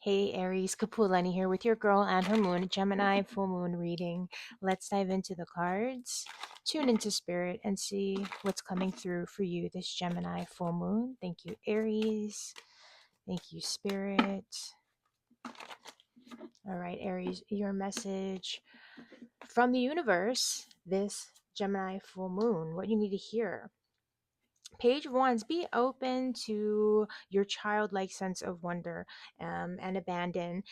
Hey Aries, Kapualani here with your girl and her moon, Gemini full moon reading. Let's dive into the cards, tune into spirit, and see what's coming through for you this Gemini full moon. Thank you, Aries. Thank you, spirit. All right, Aries, your message from the universe this Gemini full moon, what you need to hear. Page ones, be open to your childlike sense of wonder and abandon.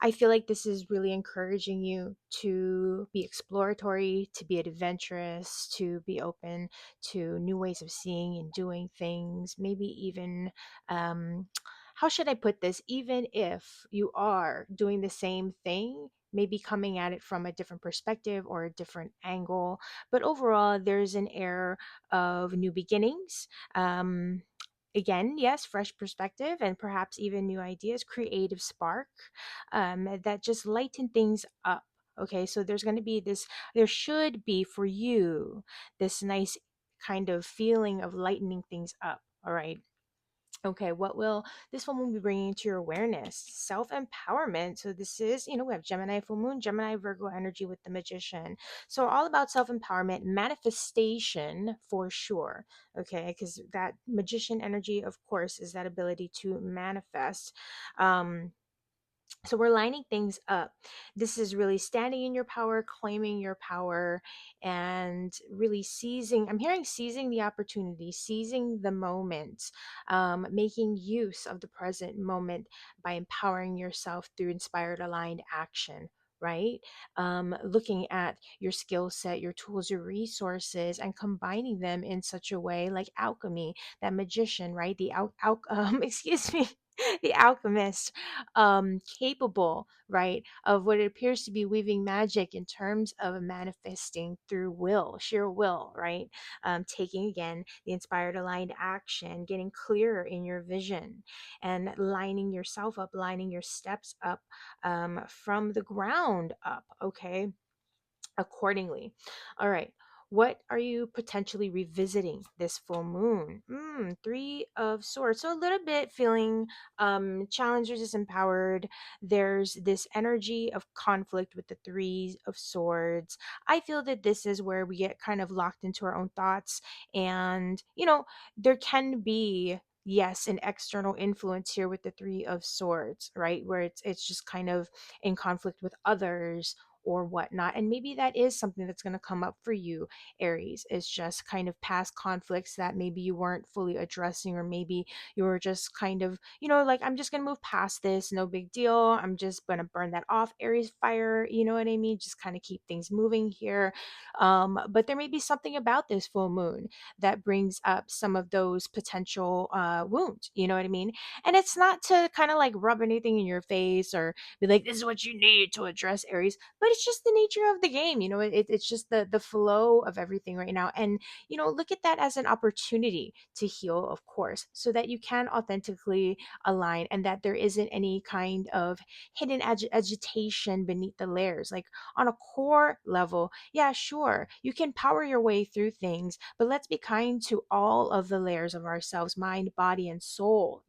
I feel like this is really encouraging you to be exploratory, to be adventurous, to be open to new ways of seeing and doing things. Maybe even, how should I put this? Even if you are doing the same thing, maybe coming at it from a different perspective or a different angle. But overall, there's an air of new beginnings. Um, Again, yes, fresh perspective and perhaps even new ideas, creative spark that just lighten things up. Okay, so there's going to be this, there should be for you this nice kind of feeling of lightening things up. All right. Okay, what will this full moon be bringing to your awareness? Self empowerment. So, this is, we have Gemini full moon, Gemini Virgo energy with the magician. So, all about self empowerment, manifestation for sure. Okay, because that magician energy, of course, is that ability to manifest. So we're lining things up. This is really standing in your power, claiming your power, and really seizing. I'm hearing seizing the opportunity, seizing the moment, making use of the present moment by empowering yourself through inspired, aligned action. Right? Looking at your skill set, your tools, your resources, and combining them in such a way like alchemy, that magician, right? Excuse me, the alchemist, capable, right, of what it appears to be weaving magic in terms of manifesting through will, sheer will, right? Taking again the inspired aligned action, getting clearer in your vision, and lining yourself up, lining your steps up from the ground up, okay? Accordingly. All right. What are you potentially revisiting this full moon? Three of Swords. So a little bit feeling challenged or disempowered. There's this energy of conflict with the Three of Swords. I feel that this is where we get kind of locked into our own thoughts. And, there can be, yes, an external influence here with the Three of Swords, right? Where it's just kind of in conflict with others or whatnot. And maybe that is something that's going to come up for you, Aries, is just kind of past conflicts that maybe you weren't fully addressing, or maybe you were just kind of, like, I'm just going to move past this, no big deal. I'm just going to burn that off, Aries fire. You know what I mean? Just kind of keep things moving here. But there may be something about this full moon that brings up some of those potential wounds. You know what I mean? And it's not to kind of like rub anything in your face or be like, this is what you need to address, Aries, but it's just the nature of the game. It's just the flow of everything right now. And look at that as an opportunity to heal, of course, so that you can authentically align, and that there isn't any kind of hidden agitation beneath the layers. Like, on a core level, yeah, sure, you can power your way through things, but let's be kind to all of the layers of ourselves, mind, body, and soul.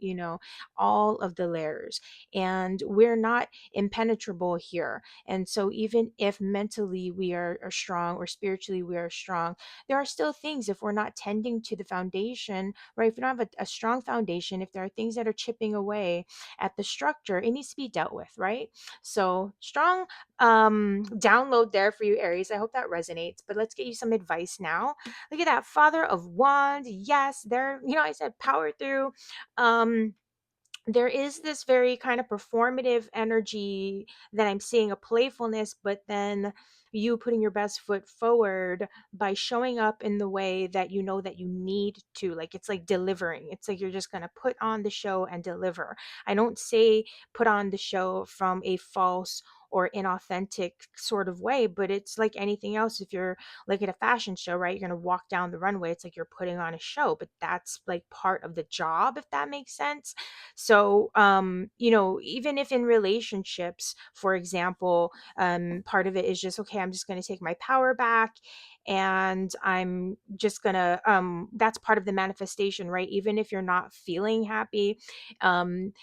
All of the layers, and we're not impenetrable here. And so, even if mentally we are strong, or spiritually we are strong, there are still things, if we're not tending to the foundation, right? If we don't have a strong foundation, if there are things that are chipping away at the structure, it needs to be dealt with, right? So, strong download there for you, Aries. I hope that resonates. But let's get you some advice now. Look at that, Father of Wands. Yes, there, I said power through. There is this very kind of performative energy that I'm seeing, a playfulness, but then you putting your best foot forward by showing up in the way that you know that you need to. Like, it's like delivering. It's like you're just going to put on the show and deliver. I don't say put on the show from a false or inauthentic sort of way, but it's like anything else. If you're like at a fashion show, right, you're going to walk down the runway. It's like you're putting on a show, but that's like part of the job, if that makes sense. So, even if in relationships, for example, part of it is just, okay, I'm just going to take my power back and I'm just gonna that's part of the manifestation, right? Even if you're not feeling happy, um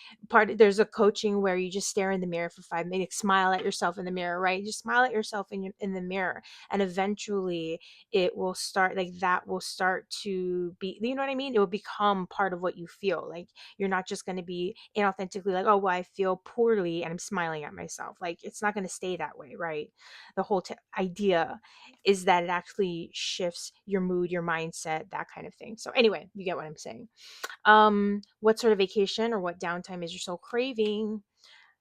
there's a coaching where you just stare in the mirror for 5 minutes, smile at yourself in the mirror, right? Just smile at yourself in the mirror, and eventually it will start, like that will start to be, you know what I mean, it will become part of what you feel. Like you're not just going to be inauthentically like, oh well, I feel poorly and I'm smiling at myself. Like it's not going to stay that way, right? The whole idea is that it actually shifts your mood, your mindset, that kind of thing. So anyway, you get what I'm saying. What sort of vacation or what downtime is your soul craving?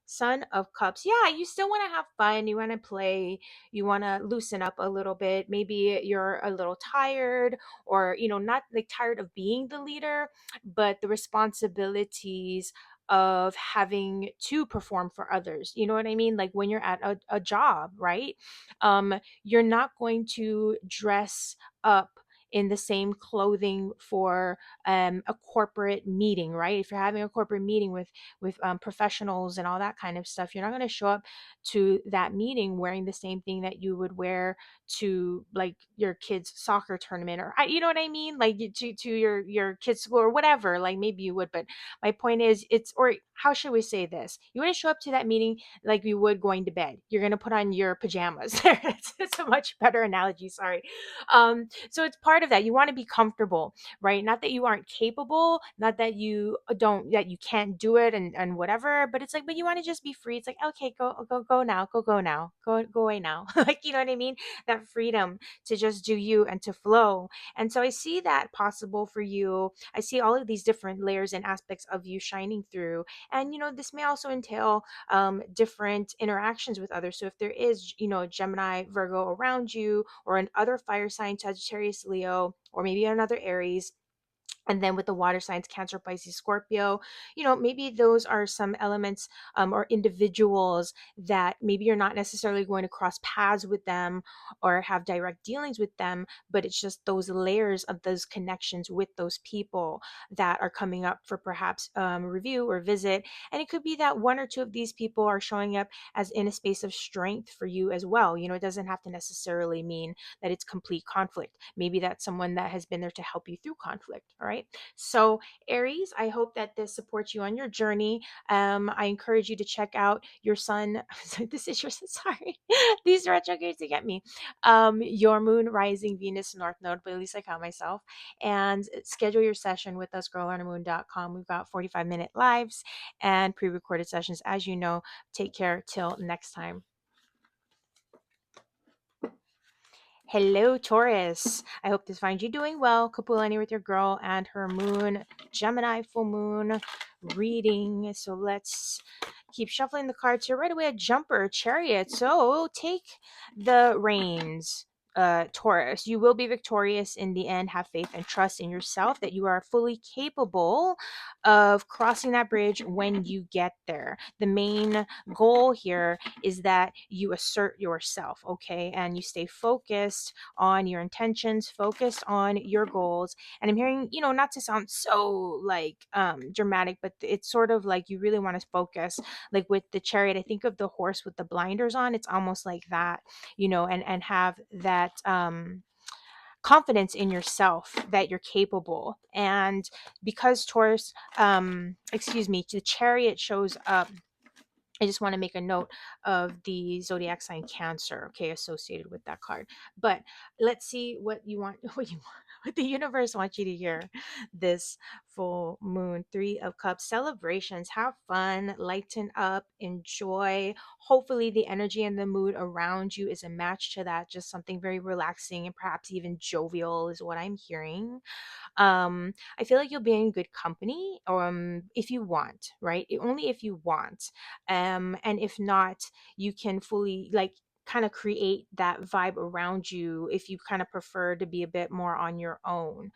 Son of Cups. Yeah, you still want to have fun. You want to play. You want to loosen up a little bit. Maybe you're a little tired, or, not like tired of being the leader, but the responsibilities of having to perform for others. You know what I mean? Like when you're at a job, right? You're not going to dress up in the same clothing for a corporate meeting, right? If you're having a corporate meeting with professionals and all that kind of stuff, you're not going to show up to that meeting wearing the same thing that you would wear to like your kids soccer tournament, or you know what I mean, like to your kids school or whatever. Like maybe you would, but my point is, it's, or how should we say this, you want to show up to that meeting like you would going to bed. You're going to put on your pajamas. It's a much better analogy, sorry. So it's part of that. You want to be comfortable, right? Not that you aren't capable, not that you don't, that you can't do it and whatever, but it's like, but you want to just be free. It's like, okay, go now, go now, go away now. Like, you know what I mean? That freedom to just do you and to flow. And so I see that possible for you. I see all of these different layers and aspects of you shining through. And, this may also entail different interactions with others. So if there is, Gemini, Virgo around you, or an other fire sign, Sagittarius, Leo, or maybe another Aries, and then with the water signs, Cancer, Pisces, Scorpio, maybe those are some elements, or individuals that maybe you're not necessarily going to cross paths with them or have direct dealings with them, but it's just those layers of those connections with those people that are coming up for perhaps review or visit. And it could be that one or two of these people are showing up as in a space of strength for you as well. It doesn't have to necessarily mean that it's complete conflict. Maybe that's someone that has been there to help you through conflict. All right. So, Aries, I hope that this supports you on your journey. I encourage you to check out your sun. This is your sun. Sorry. These retrogrades to get me. Your moon, rising, Venus, North Node, but at least I count myself. And schedule your session with us, girlonamoon.com. We've got 45-minute lives and pre recorded sessions. As you know, take care till next time. Hello, Taurus. I hope this finds you doing well. Kapualani with your girl and her moon, Gemini full moon reading. So let's keep shuffling the cards here. Right away, a jumper, Chariot. So take the reins. Taurus, you will be victorious in the end. Have faith and trust in yourself that you are fully capable of crossing that bridge when you get there. The main goal here is that you assert yourself, okay? And you stay focused on your intentions, focused on your goals. And I'm hearing, not to sound so like dramatic, but it's sort of like you really want to focus. Like with the chariot, I think of the horse with the blinders on. It's almost like that, and have that confidence in yourself that you're capable. And because Taurus, the chariot shows up, I just want to make a note of the zodiac sign Cancer, okay, associated with that card. But let's see what you want, what the universe wants you to hear this full moon. 3 of Cups, celebrations, have fun, lighten up, enjoy. Hopefully, the energy and the mood around you is a match to that. Just something very relaxing and perhaps even jovial is what I'm hearing. I feel like you'll be in good company, if you want, right? Only if you want. And if not, you can fully like kind of create that vibe around you if you kind of prefer to be a bit more on your own.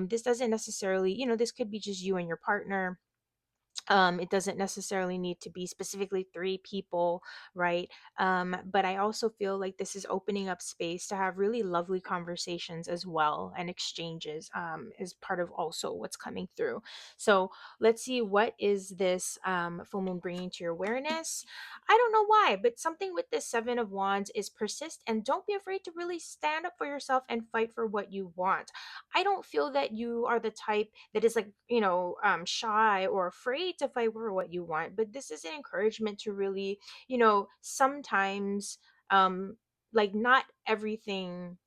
This doesn't necessarily, this could be just you and your partner. It doesn't necessarily need to be specifically three people, right? But I also feel like this is opening up space to have really lovely conversations as well, and exchanges is part of also what's coming through. So let's see, what is this full moon bringing to your awareness? I don't know why, but something with this Seven of Wands is persist and don't be afraid to really stand up for yourself and fight for what you want. I don't feel that you are the type that is like, shy or afraid to fight for what you want, but this is an encouragement to really, sometimes, like, not everything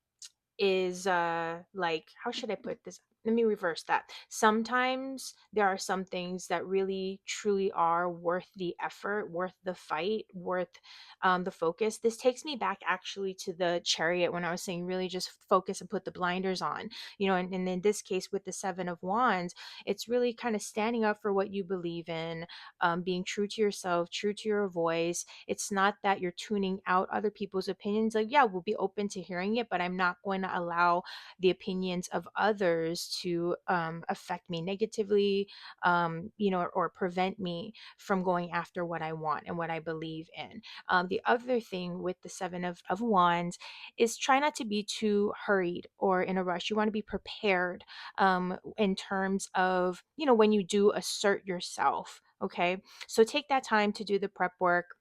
is like, how should I put this? Let me reverse that. Sometimes there are some things that really truly are worth the effort, worth the fight, worth the focus. This takes me back actually to the Chariot, when I was saying really just focus and put the blinders on, and in this case with the Seven of Wands, it's really kind of standing up for what you believe in, being true to yourself, true to your voice. It's not that you're tuning out other people's opinions. Like, yeah, we'll be open to hearing it, but I'm not going to allow the opinions of others to affect me negatively, or prevent me from going after what I want and what I believe in. The other thing with the Seven of Wands is try not to be too hurried or in a rush. You want to be prepared, in terms of, when you do assert yourself. Okay. So take that time to do the prep work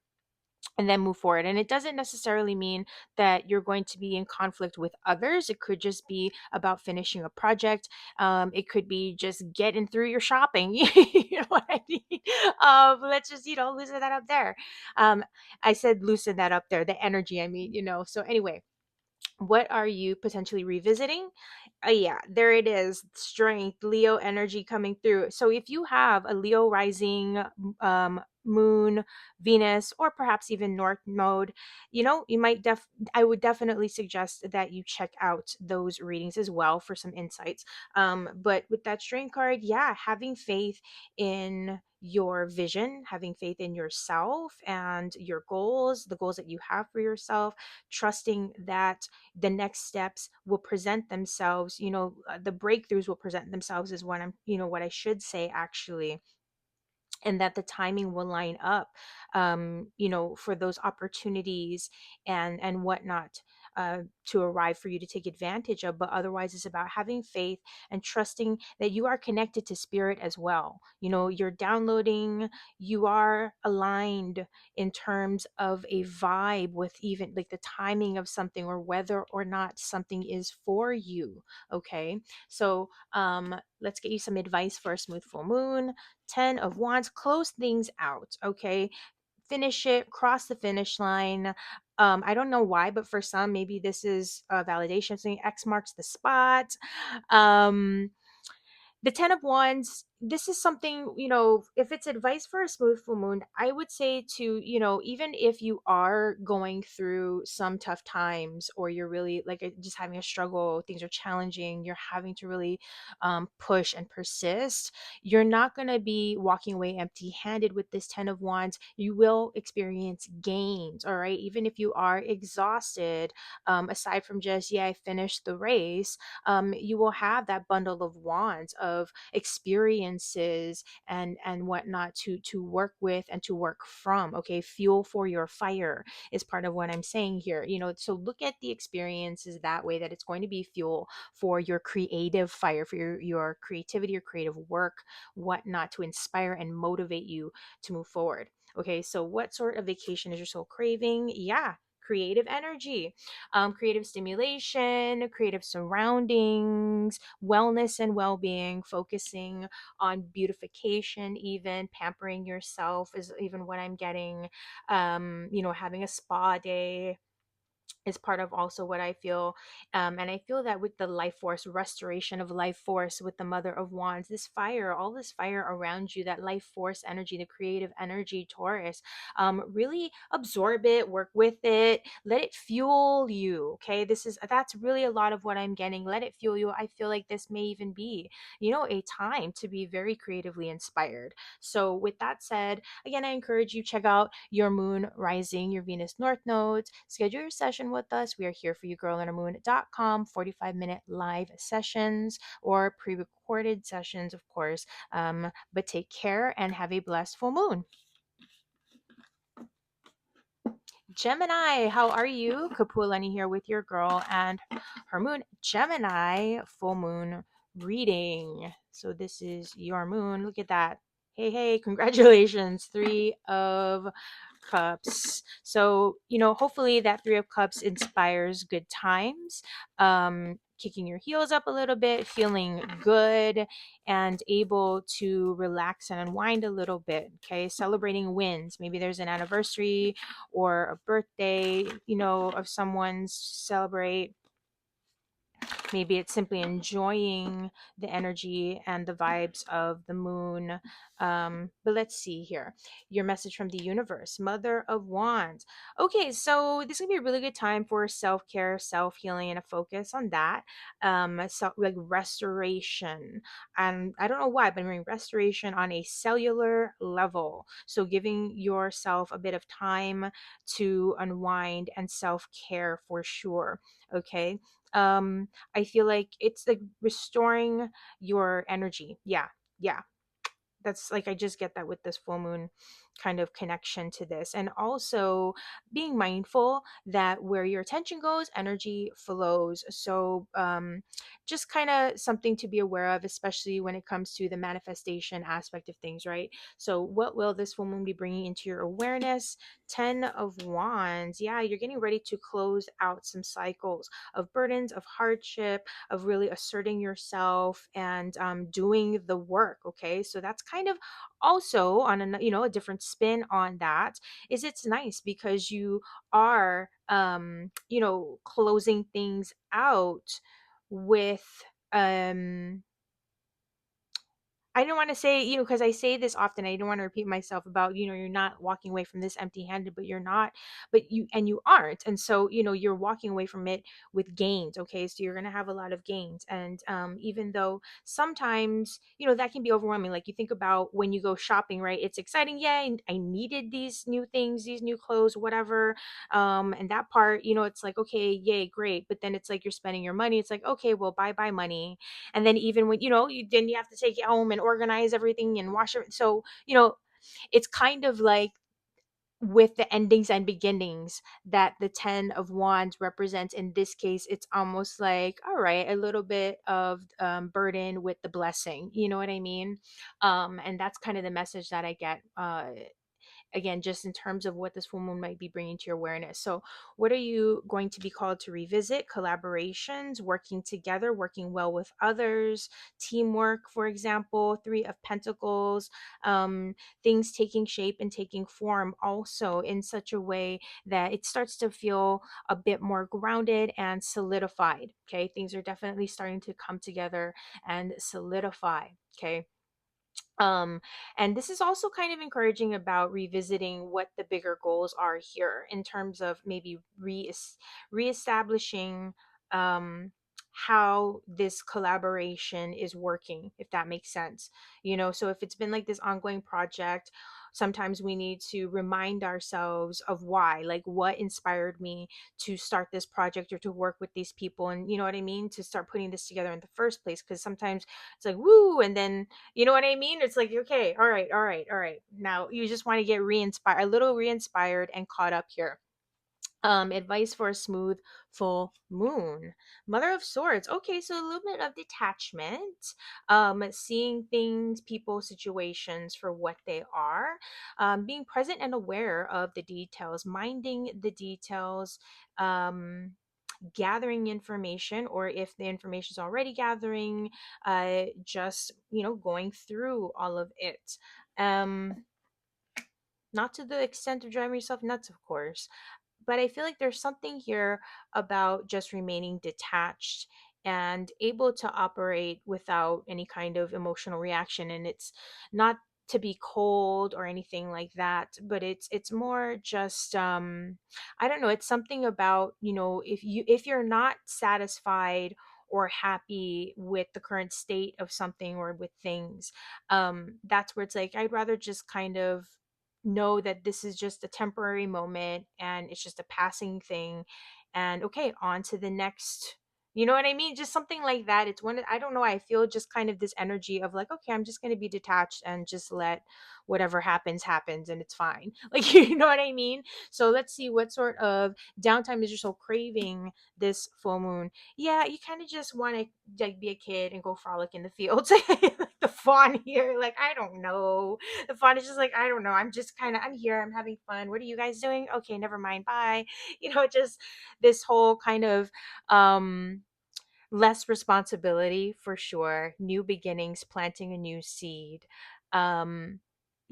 and then move forward. And it doesn't necessarily mean that you're going to be in conflict with others. It could just be about finishing a project. It could be just getting through your shopping. You know what I mean? Let's just, loosen that up there. I said loosen that up there, the energy, I mean, So anyway, what are you potentially revisiting? Yeah, there it is. Strength, Leo energy coming through. So if you have a Leo rising, moon, Venus, or perhaps even North Node, you might I would definitely suggest that you check out those readings as well for some insights. But with that strength card, yeah, having faith in your vision, having faith in yourself and your goals, the goals that you have for yourself, trusting that the next steps will present themselves, the breakthroughs will present themselves, is what what I should say actually, and that the timing will line up, for those opportunities and whatnot, to arrive for you to take advantage of. But otherwise, it's about having faith and trusting that you are connected to spirit as well. You're downloading, you are aligned in terms of a vibe with even like the timing of something, or whether or not something is for you. Okay, so let's get you some advice for a smooth full moon. 10 of Wands, close things out, okay? Finish it, cross the finish line. I don't know why, but for some, maybe this is a validation, saying X marks the spot. Um, the 10 of Wands, this is something, if it's advice for a smooth full moon, I would say to, even if you are going through some tough times, or you're really like just having a struggle, things are challenging, you're having to really push and persist, you're not going to be walking away empty handed with this 10 of Wands. You will experience gains, all right? Even if you are exhausted, aside from just, yeah, I finished the race, you will have that bundle of wands of experiences and whatnot to work with and to work from. Okay, fuel for your fire is part of what I'm saying here. So look at the experiences that way, that it's going to be fuel for your creative fire, for your creativity, your creative work, whatnot, to inspire and motivate you to move forward. Okay, so what sort of vacation is your soul craving? Yeah, creative energy, creative stimulation, creative surroundings, wellness and well being, focusing on beautification, even pampering yourself is even what I'm getting. Having a spa day is part of also what I feel. And I feel that with the life force, restoration of life force with the Mother of Wands, this fire, all this fire around you, that life force energy, the creative energy, Taurus, really absorb it, work with it, let it fuel you. Okay, that's really a lot of what I'm getting. Let it fuel you. I feel like this may even be, a time to be very creatively inspired. So with that said, again, I encourage you, check out your moon rising, your Venus north nodes, schedule your session session with us, we are here for you, girlandthemoon.com, 45-minute live sessions or pre-recorded sessions, of course. But take care and have a blessed full moon. Gemini, how are you? Kapualani here with your girl and her moon Gemini full moon reading. So this is your moon. Look at that. Hey, hey, congratulations. 3 of Cups. So, hopefully that 3 of Cups inspires good times. Kicking your heels up a little bit, feeling good and able to relax and unwind a little bit. Okay. Celebrating wins. Maybe there's an anniversary or a birthday, of someone's to celebrate. Maybe it's simply enjoying the energy and the vibes of the moon. But let's see here. Your message from the universe, Mother of Wands. Okay, so this is gonna be a really good time for self-care, self-healing, and a focus on that. So like restoration. And I don't know why, but I'm hearing restoration on a cellular level. So giving yourself a bit of time to unwind and self-care for sure. Okay. I feel like it's like restoring your energy. Yeah. Yeah. That's like I just get that with this full moon kind of connection to this, and also being mindful that where your attention goes energy flows. So just kind of something to be aware of, especially when it comes to the manifestation aspect of things, right? So what will this full moon be bringing into your awareness? 10 of Wands. Yeah, you're getting ready to close out some cycles of burdens, of hardship, of really asserting yourself and doing the work. Okay, so that's kind of also on a different spin on that. Is it's nice because you are closing things out with um I don't want to say, because I say this often, I don't want to repeat myself about, you're not walking away from this empty handed, but you're not, but you aren't. And so, you're walking away from it with gains. Okay. So you're going to have a lot of gains. And even though sometimes, that can be overwhelming. Like you think about when you go shopping, right? It's exciting. Yeah. I needed these new things, these new clothes, whatever. And that part, it's like, okay, yay, great. But then it's like you're spending your money. It's like, okay, well, bye money. And then even when you have to take it home and organize everything and wash it. So it's kind of like with the endings and beginnings that the 10 of Wands represents. In this case, it's almost like, all right, a little bit of burden with the blessing, you know what I mean? And that's kind of the message that I get, again, just in terms of what this full moon might be bringing to your awareness. So what are you going to be called to revisit? Collaborations, working together, working well with others, teamwork, for example. 3 of Pentacles, things taking shape and taking form also in such a way that it starts to feel a bit more grounded and solidified. Okay, things are definitely starting to come together and solidify. Okay. um and this is also kind of encouraging about revisiting what the bigger goals are here in terms of maybe reestablishing how this collaboration is working, if that makes sense. So if it's been like this ongoing project, sometimes we need to remind ourselves of why, like what inspired me to start this project or to work with these people, and you know what I mean, to start putting this together in the first place. Because sometimes it's like woo, and then you know what I mean? It's like, okay, all right, all right, all right. Now you just want to get re-inspired, a little re-inspired and caught up here. Advice for a smooth full moon. Mother of Swords. Okay, so a little bit of detachment, seeing things, people, situations for what they are, being present and aware of the details, minding the details, gathering information, or if the information is already gathering, just going through all of it. Not to the extent of driving yourself nuts, of course, but I feel like there's something here about just remaining detached and able to operate without any kind of emotional reaction. And it's not to be cold or anything like that, but it's more just I don't know, it's something about, if you're not satisfied or happy with the current state of something or with things, that's where it's like I'd rather just kind of know that this is just a temporary moment and it's just a passing thing, and okay, on to the next. You know what I mean? Just something like that. It's one, I don't know, I feel just kind of this energy of like, okay, I'm just going to be detached and just let whatever happens happens and it's fine. Like, you know what I mean? So let's see what sort of downtime is you're so craving this full moon. Yeah, you kind of just want to like be a kid and go frolic in the fields. Like the fawn here, like I don't know. The fawn is just like I don't know. I'm just kind of I'm here. I'm having fun. What are you guys doing? Okay, never mind. Bye. Just this whole kind of um less responsibility for sure, new beginnings, planting a new seed. um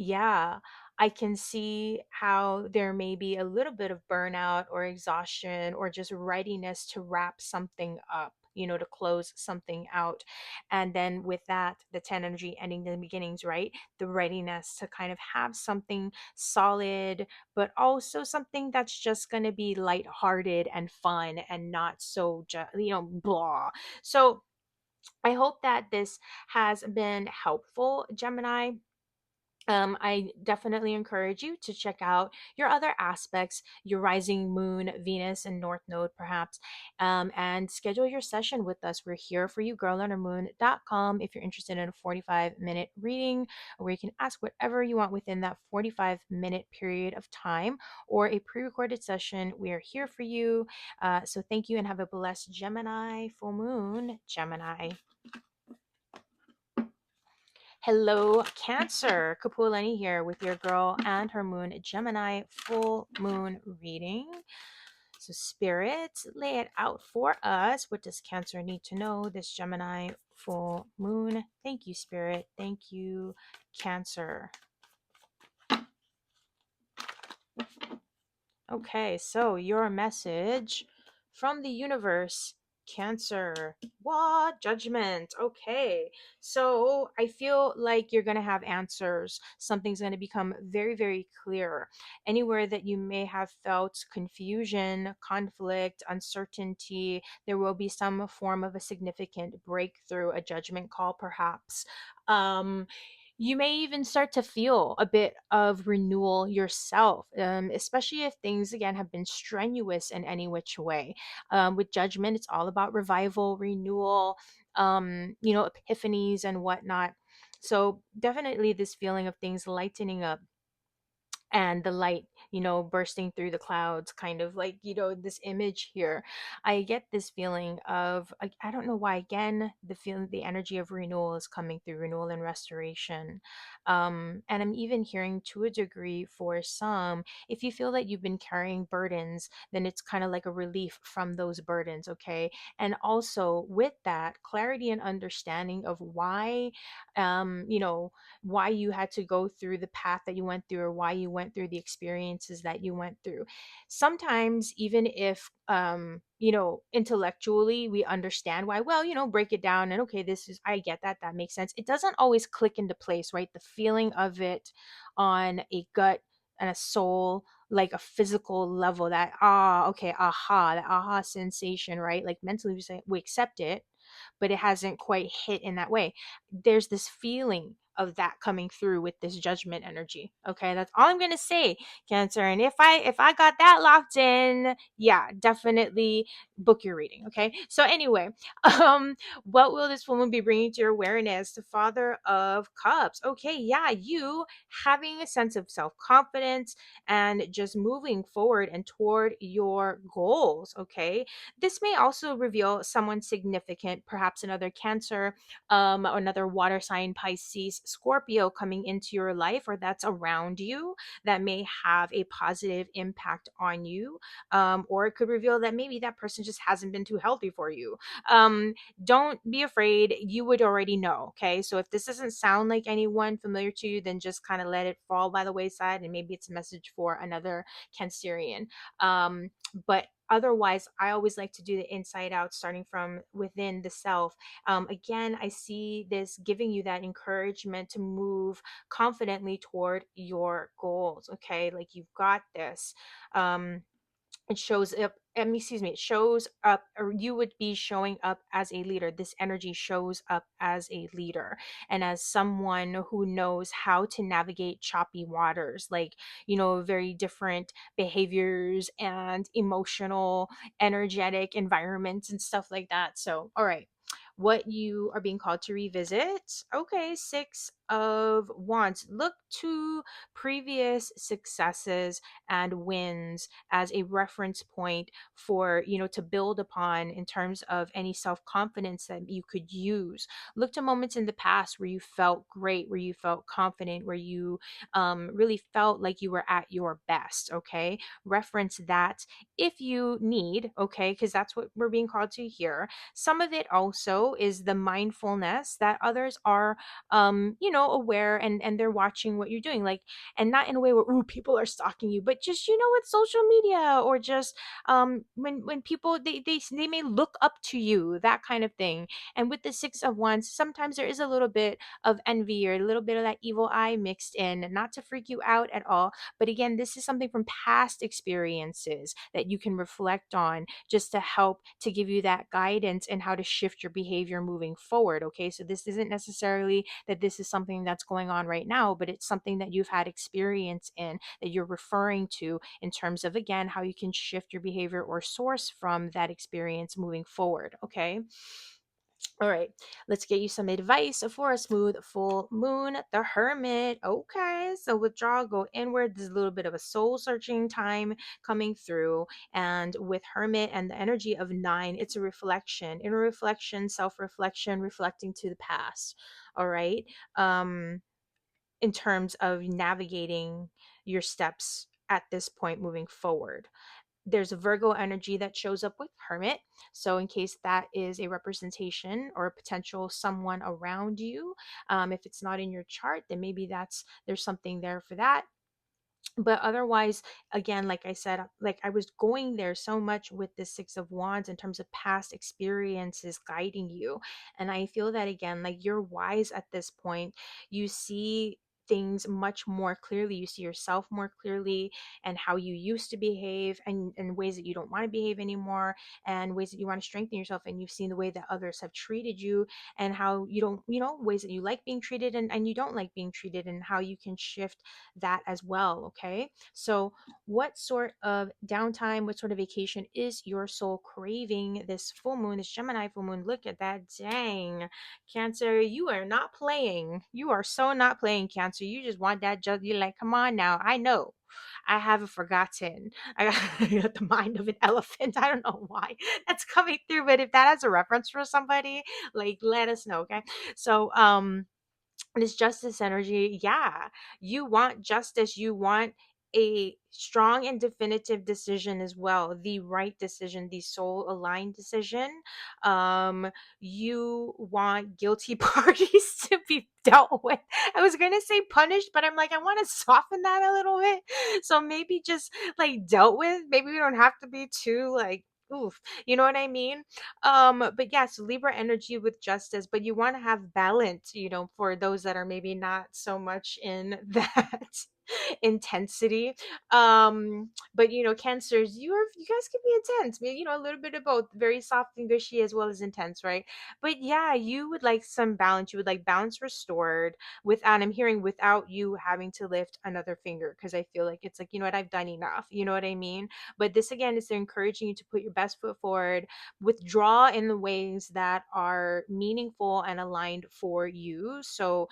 yeah, I can see how there may be a little bit of burnout or exhaustion or just readiness to wrap something up, to close something out. And then with that, the 10 energy ending the beginnings, right? The readiness to kind of have something solid, but also something that's just going to be lighthearted and fun and not so blah. So I hope that this has been helpful, Gemini. I definitely encourage you to check out your other aspects, your rising moon, Venus, and North Node, perhaps, and schedule your session with us. We're here for you, girlundermoon.com, if you're interested in a 45-minute reading where you can ask whatever you want within that 45-minute period of time or a pre recorded session. We are here for you. So thank you and have a blessed Gemini full moon, Gemini. Hello, Cancer. Kapualani here with your girl and her moon, Gemini full moon reading. So, Spirit, lay it out for us. What does Cancer need to know this Gemini full moon? Thank you, Spirit. Thank you, Cancer. Okay, so your message from the universe, Cancer. What? Judgment. Okay. So I feel like you're going to have answers. Something's going to become very, very clear. Anywhere that you may have felt confusion, conflict, uncertainty, there will be some form of a significant breakthrough, a judgment call, perhaps. You may even start to feel a bit of renewal yourself, especially if things again have been strenuous in any which way. With judgment, it's all about revival, renewal, epiphanies and whatnot. So definitely this feeling of things lightening up and the light, bursting through the clouds, kind of like, this image here. I get this feeling of, I don't know why, again, the feeling, the energy of renewal is coming through, renewal and restoration. And I'm even hearing to a degree for some, if you feel that you've been carrying burdens, then it's kind of like a relief from those burdens, okay? And also with that, clarity and understanding of why, why you had to go through the path that you went through or why you went through the experiences that you went through. Sometimes even if intellectually we understand why, well, break it down and okay, this is, I get that, that makes sense, it doesn't always click into place, right? The feeling of it on a gut and a soul, like a physical level, that okay, aha, that aha sensation, right? Like mentally we say we accept it, but it hasn't quite hit in that way. There's this feeling of that coming through with this judgment energy. Okay, that's all I'm gonna say, Cancer. And if I got that locked in, yeah, definitely book your reading. Okay, so anyway, what will this woman be bringing to your awareness? The Father of Cups. Okay, yeah, you having a sense of self-confidence and just moving forward and toward your goals. Okay, this may also reveal someone significant, perhaps another Cancer, or another water sign, Pisces, Scorpio, coming into your life or that's around you that may have a positive impact on you. Or it could reveal that maybe that person just hasn't been too healthy for you. Don't be afraid. You would already know. Okay. So if this doesn't sound like anyone familiar to you, then just kind of let it fall by the wayside and maybe it's a message for another Cancerian. But otherwise, I always like to do the inside out, starting from within the self. Again, I see this giving you that encouragement to move confidently toward your goals. Okay, like you've got this. it shows up, excuse me, it shows up, or you would be showing up as a leader. This energy shows up as a leader and as someone who knows how to navigate choppy waters, like, very different behaviors and emotional, energetic environments and stuff like that. So, all right, what you are being called to revisit. Okay, Six of Wands. Look to previous successes and wins as a reference point for, to build upon in terms of any self-confidence that you could use. Look to moments in the past where you felt great, where you felt confident, where you really felt like you were at your best. Okay, reference that if you need. Okay, because that's what we're being called to here. Some of it also is the mindfulness that others are aware, and they're watching what you're doing, like, and not in a way where, ooh, people are stalking you, but just, with social media, or just when people, they may look up to you, that kind of thing. And with the Six of Wands, sometimes there is a little bit of envy or a little bit of that evil eye mixed in, not to freak you out at all, but again, this is something from past experiences that you can reflect on, just to help to give you that guidance and how to shift your behavior moving forward. Okay, so this isn't necessarily that this is something that's going on right now, but it's something that you've had experience in, that you're referring to in terms of, again, how you can shift your behavior or source from that experience moving forward. Okay. All right, let's get you some advice for a smooth full moon. The Hermit. Okay, so withdraw, go inward. There's a little bit of a soul searching time coming through. And with Hermit and the energy of 9, it's a reflection, inner reflection, self reflection, reflecting to the past. All right. In terms of navigating your steps at this point moving forward. There's a Virgo energy that shows up with Hermit. So, in case that is a representation or a potential someone around you, if it's not in your chart, then maybe there's something there for that. But otherwise, again, like I said, like I was going there so much with the Six of Wands in terms of past experiences guiding you. And I feel that, again, like, you're wise at this point. You see things much more clearly, you see yourself more clearly, and how you used to behave, and ways that you don't want to behave anymore, and ways that you want to strengthen yourself. And you've seen the way that others have treated you, and how you don't, ways that you like being treated, and you don't like being treated, and how you can shift that as well. Okay, so what sort of downtime, what sort of vacation is your soul craving this full moon, this Gemini full moon? Look at that. Dang, Cancer, you are not playing. You are so not playing, Cancer. You just want that judge. You're like, come on now, I know I haven't forgotten. I got, I got the mind of an elephant. I don't know why that's coming through, but if that has a reference for somebody, like, let us know. Okay, so this justice energy, yeah, you want justice, you want a strong and definitive decision as well, the right decision, the soul aligned decision. um you want guilty parties to be dealt with. I was gonna say punished, but I'm like, I want to soften that a little bit, so maybe just like dealt with. Maybe we don't have to be too, like, oof, you know what I mean? But yes, Libra energy with justice, but you want to have balance, for those that are maybe not so much in that intensity. But Cancers, you guys can be intense. Maybe, a little bit of both, very soft and gushy as well as intense, right? But yeah, you would like some balance. You would like balance restored without, I'm hearing, without you having to lift another finger, because I feel like it's like, you know what, I've done enough. You know what I mean? But this, again, is encouraging you to put your best foot forward, withdraw in the ways that are meaningful and aligned for you. So,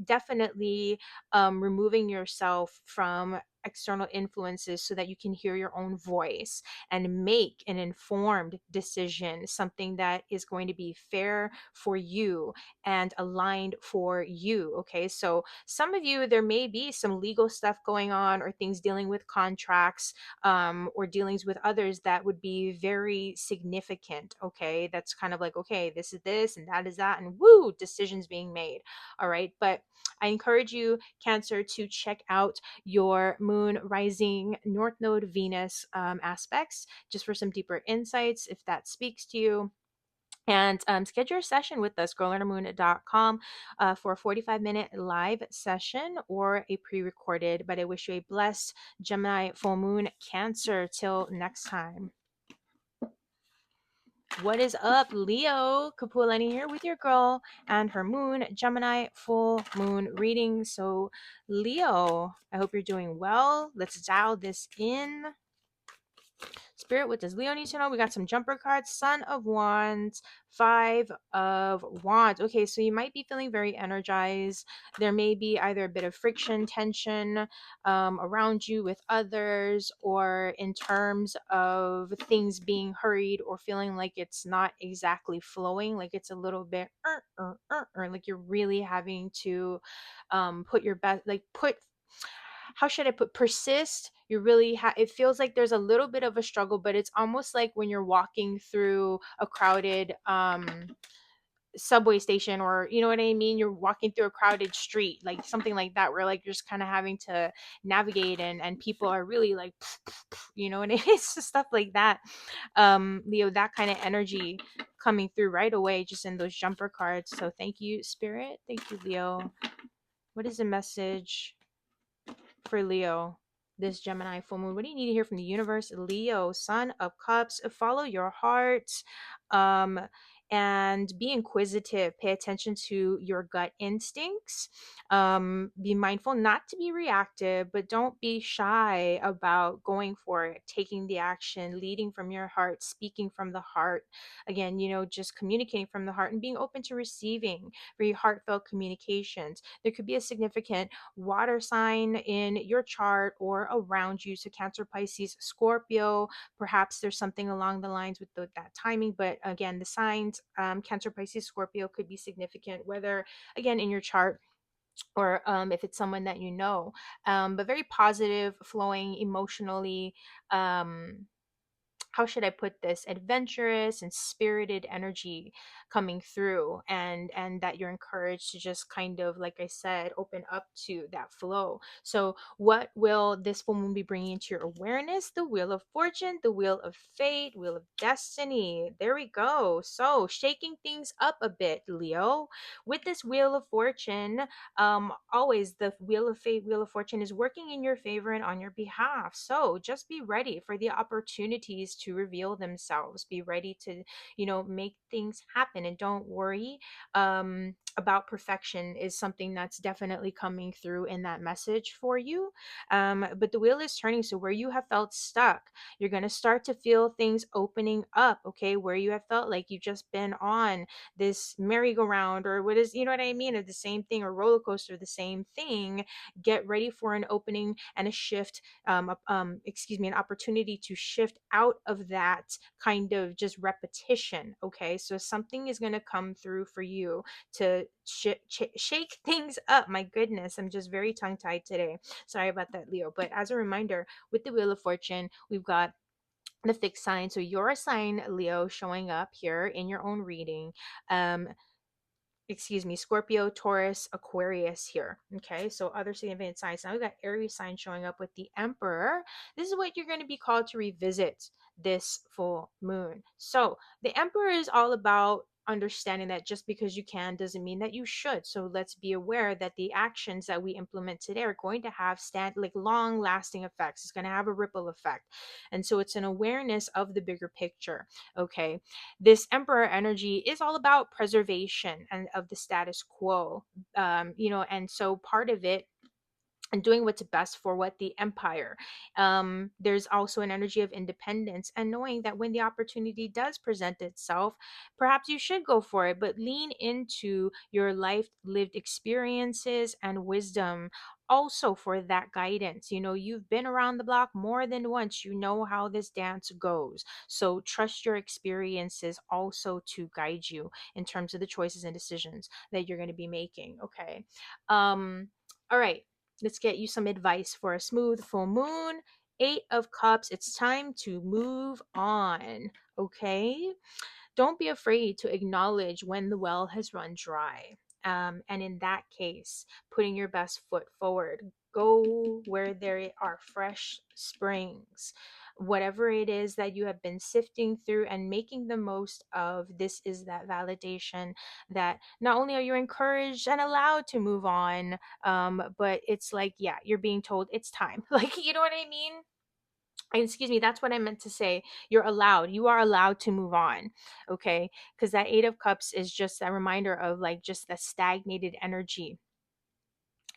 definitely removing yourself from external influences so that you can hear your own voice and make an informed decision, something that is going to be fair for you and aligned for you. Okay, so some of you, there may be some legal stuff going on, or things dealing with contracts, or dealings with others that would be very significant. Okay, that's kind of like, okay, this is this and that is that, and woo, decisions being made. All right, but I encourage you, Cancer, to check out your moon, rising, north node, Venus aspects, just for some deeper insights if that speaks to you. And schedule a session with us, girllearnermoon.com, for a 45-minute live session or a pre-recorded. But I wish you a blessed Gemini full moon Cancer. Till next time. What is up, Leo? Kapualani here with your girl and her moon Gemini full moon reading. So, Leo, I hope you're doing well. Let's dial this in. Spirit, what does Leo need to know? We got some jumper cards. Son of Wands, Five of Wands. Okay, so you might be feeling very energized. There may be either a bit of friction, tension around you with others, or in terms of things being hurried or feeling like it's not exactly flowing, like it's a little bit, like you're really having to put your best, like put, how should I put, persist. You really it feels like there's a little bit of a struggle, but it's almost like when you're walking through a crowded subway station, or you know what I mean, you're walking through a crowded street, like something like that, where like you're just kind of having to navigate, and people are really like you know what I mean? It's just stuff like that. Leo, that kind of energy coming through right away just in those jumper cards. So thank you, Spirit. Thank you, Leo. What is the message for Leo, this Gemini full moon? What do you need to hear from the universe? Leo, Son of Cups, follow your heart. Um, and be inquisitive. Pay attention to your gut instincts. Be mindful not to be reactive, but don't be shy about going for it, taking the action, leading from your heart, speaking from the heart. Again, you know, just communicating from the heart and being open to receiving very heartfelt communications. There could be a significant water sign in your chart or around you. So Cancer, Pisces, Scorpio, perhaps there's something along the lines with that timing. But again, the signs, Cancer, Pisces, Scorpio, could be significant, whether again in your chart or if it's someone that you know. But very positive, flowing emotionally. How should I put this, adventurous and spirited energy coming through, and that you're encouraged to just kind of, like I said, open up to that flow. So what will this full moon be bringing into your awareness? The Wheel of Fortune, the Wheel of Fate, Wheel of Destiny. There we go. So shaking things up a bit, Leo, with this Wheel of Fortune. Always the Wheel of Fate, Wheel of Fortune is working in your favor and on your behalf. So just be ready for the opportunities to reveal themselves. Be ready to, you know, make things happen, and don't worry about perfection is something that's definitely coming through in that message for you. But the wheel is turning. So where you have felt stuck, you're going to start to feel things opening up. Okay. Where you have felt like you've just been on this merry-go-round, or what is, you know what I mean, or the same thing, or roller coaster, the same thing, get ready for an opening and a shift, excuse me, an opportunity to shift out of that kind of just repetition. Okay, so something is going to come through for you to shake things up. My goodness, I'm just very tongue-tied today. Sorry about that, Leo. But as a reminder, with the Wheel of Fortune, we've got the fixed sign. So you're a sign, Leo, showing up here in your own reading. Um, excuse me, Scorpio, Taurus, Aquarius here. Okay, so other significant signs. Now we got Aries sign showing up with the Emperor. This is what you're going to be called to revisit this full moon. So the Emperor is all about understanding that just because you can doesn't mean that you should. So let's be aware that the actions that we implement today are going to have like long lasting effects. It's going to have a ripple effect. And so it's an awareness of the bigger picture. Okay, this Emperor energy is all about preservation and of the status quo. You know, and so part of it, and doing what's best for what the empire. There's also an energy of independence and knowing that when the opportunity does present itself, perhaps you should go for it, but lean into your life lived experiences and wisdom also for that guidance. You know, you've been around the block more than once, you know how this dance goes. So trust your experiences also to guide you in terms of the choices and decisions that you're going to be making. Okay. All right, let's get you some advice for a smooth full moon. Eight of Cups. It's time to move on. Okay. Don't be afraid to acknowledge when the well has run dry. And in that case, putting your best foot forward. Go where there are fresh springs. whatever it is that you have been sifting through and making the most of. This is that validation that not only are you encouraged and allowed to move on, but it's like, yeah, you're being told it's time. Like, you know what I mean? Excuse me, that's what I meant to say. You are allowed to move on. Okay, because that Eight of Cups is just a reminder of like just the stagnated energy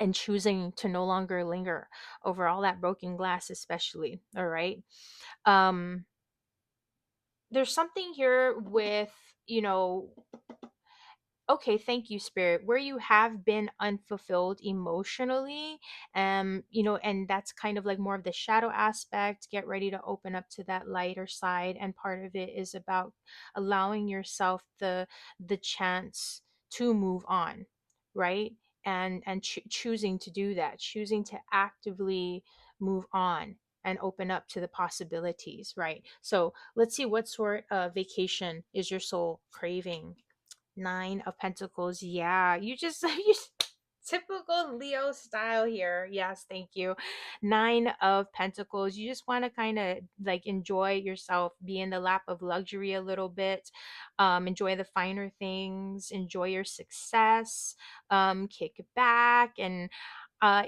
and choosing to no longer linger over all that broken glass, especially. All right. um there's something here with, you know, okay, thank you, Spirit, where you have been unfulfilled emotionally. You know, and that's kind of like more of the shadow aspect. Get ready to open up to that lighter side, and part of it is about allowing yourself the chance to move on, right? And choosing to do that, choosing to actively move on and open up to the possibilities, right? So let's see, what sort of vacation is your soul craving? Nine of Pentacles. Yeah, you just you typical Leo style here. Yes, thank you. Nine of Pentacles. You just want to kind of like enjoy yourself, be in the lap of luxury a little bit. Enjoy the finer things, enjoy your success, kick back and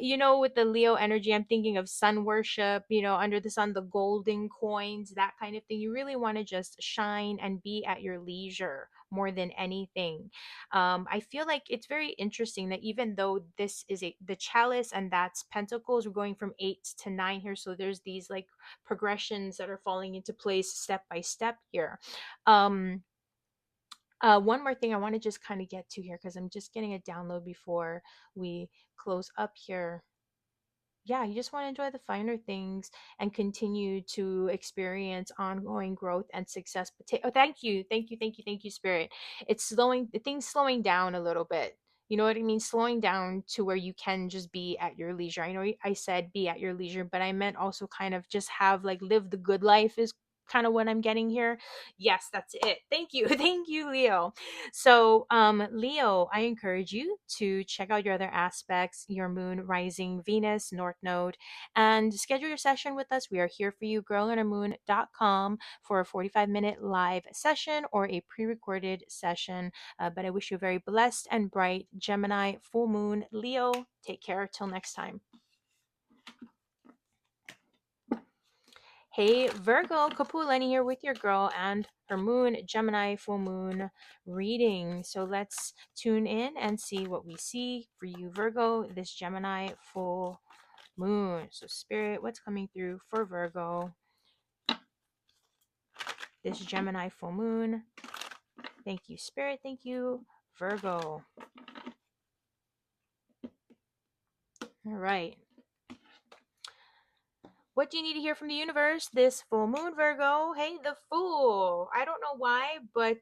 you know, with the Leo energy, I'm thinking of sun worship, you know, under the sun, the golden coins, that kind of thing. You really want to just shine and be at your leisure more than anything. I feel like it's very interesting that even though this is the chalice and that's pentacles, we're going from 8 to 9 here. So there's these like progressions that are falling into place step by step here. Um, one more thing I want to just kind of get to here because I'm just getting a download before we close up here. Yeah, you just want to enjoy the finer things and continue to experience ongoing growth and success. But oh, thank you, thank you, thank you, thank you, Spirit. It's slowing things slowing down a little bit. You know what I mean? Slowing down to where you can just be at your leisure. I know I said be at your leisure, but I meant also kind of just have like live the good life is kind of what I'm getting here. Yes, that's it. Thank you. Thank you, Leo. So, Leo, I encourage you to check out your other aspects, your moon, rising, Venus, North Node, and schedule your session with us. We are here for you, girlandhermoon.com, for a 45-minute live session or a pre recorded session. But I wish you a very blessed and bright Gemini, full moon, Leo. Take care. Till next time. Hey Virgo, Kapualani here with your girl and her moon, Gemini, full moon reading. So let's tune in and see what we see for you, Virgo, this Gemini full moon. So, Spirit, what's coming through for Virgo, this Gemini full moon? Thank you, Spirit. Thank you, Virgo. All right. What do you need to hear from the universe this full moon, Virgo? Hey, the Fool. I don't know why, but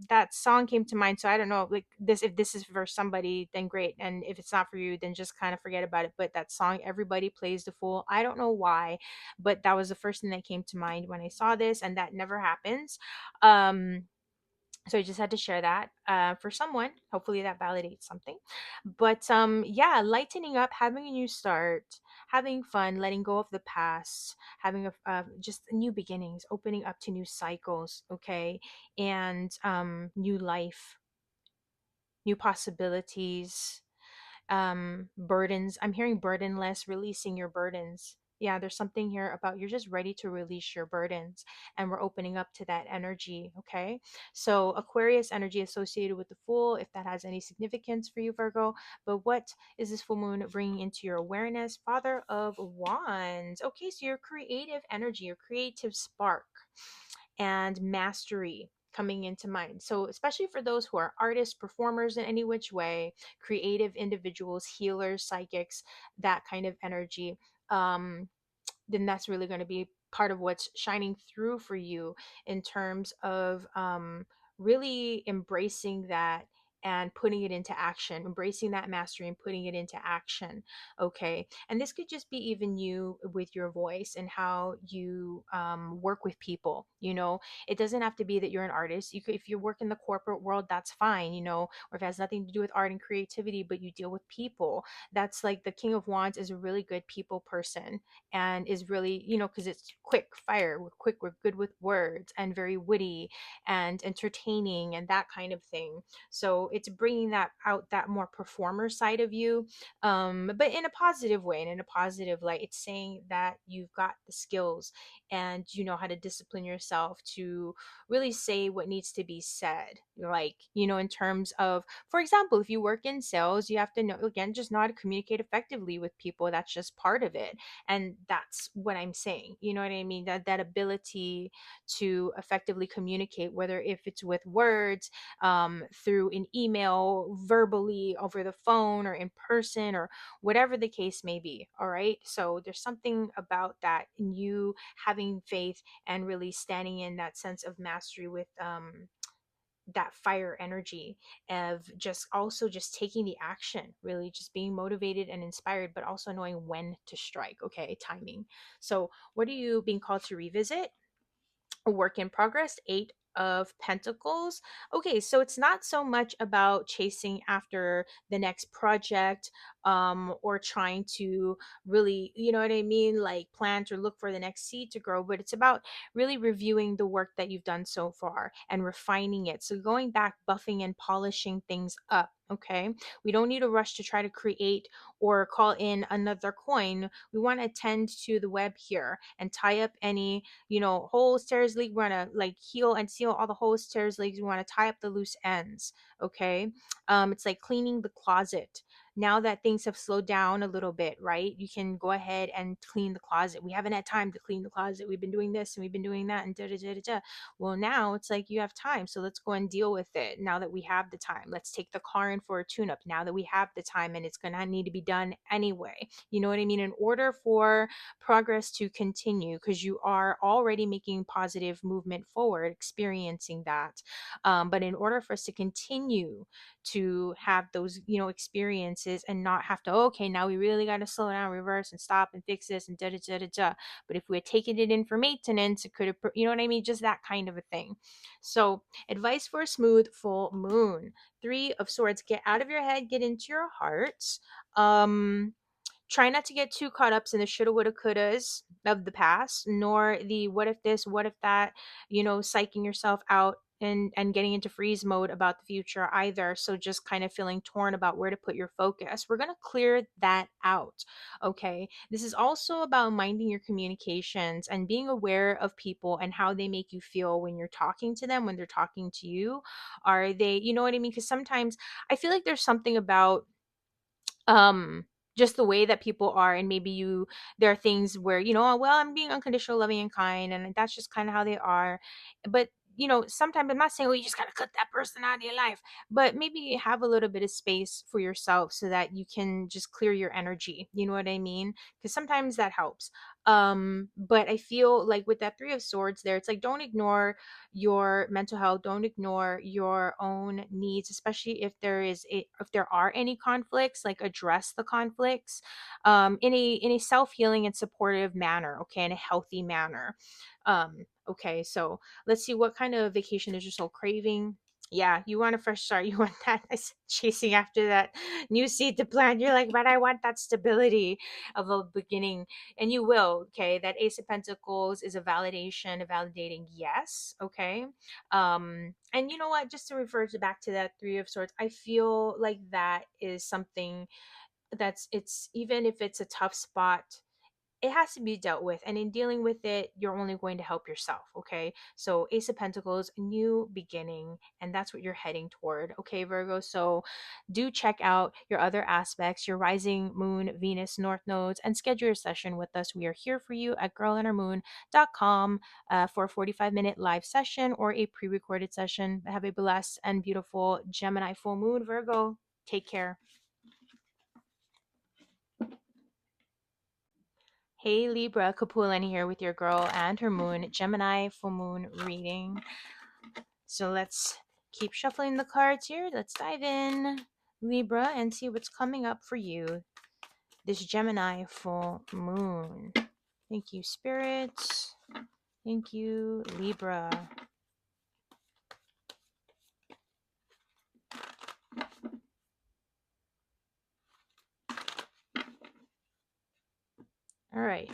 that song came to mind. So I don't know, like this, if this is for somebody, then great, and if it's not for you, then just kind of forget about it. But that song, everybody plays the Fool. I don't know why, but that was the first thing that came to mind when I saw this, and that never happens. So I just had to share that for someone. Hopefully that validates something. But yeah, lightening up, having a new start, having fun, letting go of the past, having just new beginnings, opening up to new cycles, okay, and new life, new possibilities, burdens. I'm hearing burdenless, releasing your burdens. Yeah, there's something here about you're just ready to release your burdens, and we're opening up to that energy. Okay, so Aquarius energy associated with the Fool, if that has any significance for you, Virgo. But what is this full moon bringing into your awareness? Father of Wands. Okay, so your creative energy, your creative spark and mastery coming into mind. So, especially for those who are artists, performers in any which way, creative individuals, healers, psychics, that kind of energy, then that's really going to be part of what's shining through for you in terms of really embracing that and putting it into action, embracing that mastery and putting it into action. Okay. And this could just be even you with your voice and how you work with people. It doesn't have to be that you're an artist. You could, if you work in the corporate world, that's fine, or if it has nothing to do with art and creativity, but you deal with people. That's like the King of Wands is a really good people person and is really, because it's quick fire, we're good with words and very witty and entertaining and that kind of thing. So it's bringing that out, that more performer side of you, but in a positive way and in a positive light. It's saying that you've got the skills and you know how to discipline yourself to really say what needs to be said. Like, in terms of, for example, if you work in sales, you have to know, again, just know how to communicate effectively with people. That's just part of it. And that's what I'm saying. You know what I mean? That ability to effectively communicate, whether if it's with words, through an email, verbally, over the phone, or in person, or whatever the case may be. All right. So there's something about that in you having faith and really standing in that sense of mastery with that fire energy of just also just taking the action, really just being motivated and inspired, but also knowing when to strike. Okay, timing. So what are you being called to revisit? A work in progress, 8 of Pentacles. Okay, so it's not so much about chasing after the next project, or trying to really, you know what I mean, like plant or look for the next seed to grow, but it's about really reviewing the work that you've done so far and refining it. So going back, buffing and polishing things up. Okay, we don't need a rush to try to create or call in another coin. We want to tend to the web here and tie up any, holes, tears, leaks. We want to like heal and seal all the holes, tears, leaks. We want to tie up the loose ends. Okay. It's like cleaning the closet. Now that things have slowed down a little bit, right? You can go ahead and clean the closet. We haven't had time to clean the closet. We've been doing this and we've been doing that and da da da da da. Well, now it's like you have time. So let's go and deal with it now that we have the time. Let's take the car in for a tune up now that we have the time, and it's going to need to be done anyway. You know what I mean? In order for progress to continue, because you are already making positive movement forward, experiencing that, but in order for us to continue to have those, experiences and not have to, okay, now we really got to slow down, reverse, and stop and fix this and da da da da da. But if we had taken it in for maintenance, it could have, you know what I mean, just that kind of a thing. So advice for a smooth full moon: 3 of Swords. Get out of your head, get into your heart. um Try not to get too caught up in the shoulda, woulda, couldas of the past, nor the what if this, what if that, psyching yourself out and getting into freeze mode about the future either. So just kind of feeling torn about where to put your focus. We're going to clear that out. Okay. This is also about minding your communications and being aware of people and how they make you feel when you're talking to them, when they're talking to you. Are they, you know what I mean? Because sometimes I feel like there's something about just the way that people are, and maybe there are things where, "Oh, well, I'm being unconditional, loving, and kind, and that's just kind of how they are." But sometimes I'm not saying, "Oh, you just gotta cut that person out of your life," but maybe have a little bit of space for yourself so that you can just clear your energy. You know what I mean? Because sometimes that helps. But I feel like with that 3 of Swords there, it's like, don't ignore your mental health, don't ignore your own needs, especially if there are any conflicts. Like, address the conflicts in a self-healing and supportive manner, okay, in a healthy manner. Okay, so let's see, what kind of vacation is your soul craving? Yeah, you want a fresh start. You want that chasing after that new seed to plant. You're like, but I want that stability of a beginning, and you will. Okay, that Ace of Pentacles is a validation, a validating yes. Okay, and you know what? Just to refer back to that 3 of Swords, I feel like that is something it's, even if it's a tough spot, it has to be dealt with, and in dealing with it, you're only going to help yourself. Okay, so Ace of Pentacles, new beginning, and that's what you're heading toward. Okay, Virgo, so do check out your other aspects, your rising, moon, Venus, north nodes, and schedule your session with us. We are here for you at girlandhermoon.com for a 45-minute live session or a pre-recorded session. Have a blessed and beautiful Gemini full moon, Virgo. Take care. Hey Libra, Kapualani here with your girl and her moon, Gemini full moon reading. So let's Keep shuffling the cards here. Let's dive in, Libra, and see what's coming up for you this Gemini full moon. Thank you, spirits. Thank you, Libra. All right.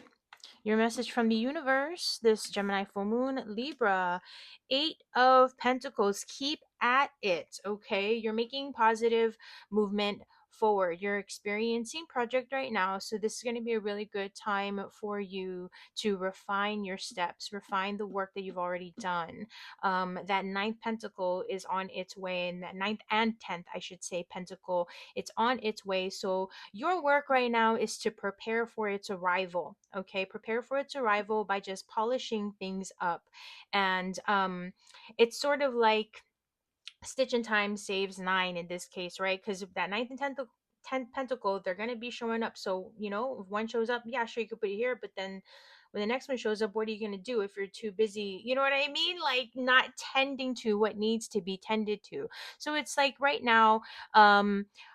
Your message from the universe, this Gemini full moon, Libra, 8 of Pentacles. Keep at it, okay? You're making positive movement forward. You're experiencing project right now, so this is going to be a really good time for you to refine your steps, refine the work that you've already done. That ninth pentacle is on its way, and that ninth and 10th, I should say, pentacle, it's on its way. So your work right now is to prepare for its arrival, okay? Prepare for its arrival by just polishing things up. And it's sort of like stitch in time saves nine in this case, right? Because that ninth and tenth pentacle, they're gonna be showing up. So if one shows up, yeah, sure, you could put it here, but then when the next one shows up, what are you gonna do if you're too busy? You know what I mean? Like not tending to what needs to be tended to. So it's like right now,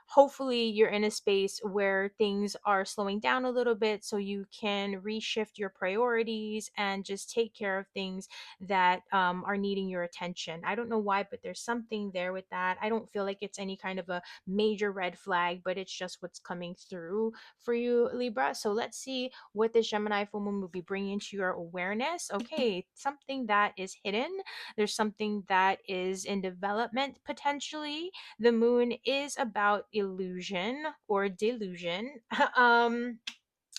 hopefully you're in a space where things are slowing down a little bit so you can reshift your priorities and just take care of things that are needing your attention. I don't know why, but there's something there with that. I don't feel like it's any kind of a major red flag, but it's just what's coming through for you, Libra. So let's see what this Gemini full moon will be bringing to your awareness. Okay, something that is hidden. There's something that is in development potentially. The moon is about illusion or delusion. um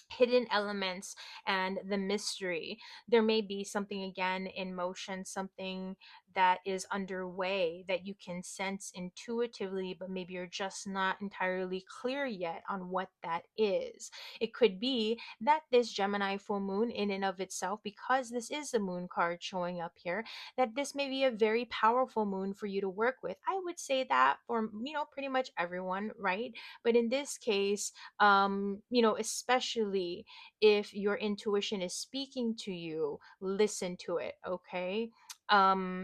Hidden elements and the mystery. There may be something again in motion, something that is underway that you can sense intuitively, but maybe you're just not entirely clear yet on what that is. It could be that this Gemini full moon, in and of itself, because this is the moon card showing up here, that this may be a very powerful moon for you to work with. I would say that for, pretty much everyone, right? But in this case, especially if your intuition is speaking to you, listen to it, okay?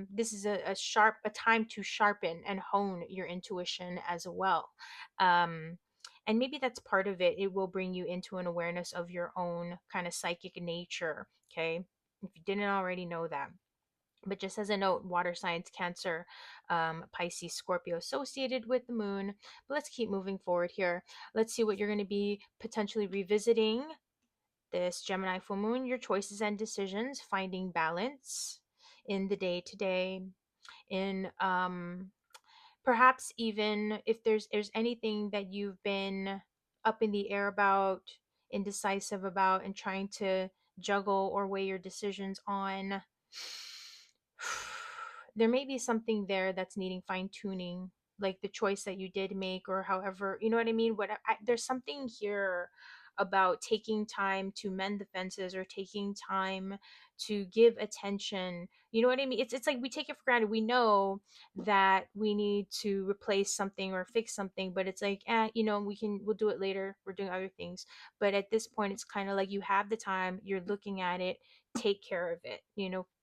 This is a time to sharpen and hone your intuition as well. um and maybe that's part of it. It will bring you into an awareness of your own kind of psychic nature, okay, if you didn't already know that. But just as a note, water signs, Cancer, Pisces, Scorpio associated with the moon. But let's keep moving forward here. Let's see what you're going to be potentially revisiting this Gemini full moon. Your choices and decisions, finding balance in the day to day, in perhaps even if there's anything that you've been up in the air about, indecisive about, and trying to juggle or weigh your decisions on. There may be something there that's needing fine tuning, like the choice that you did make, or however, you know what I mean. There's something here about taking time to mend the fences, or taking time to give attention. You know what I mean? It's like we take it for granted. We know that we need to replace something or fix something, but it's like, we'll do it later. We're doing other things. But at this point, it's kind of like you have the time, you're looking at it, take care of it.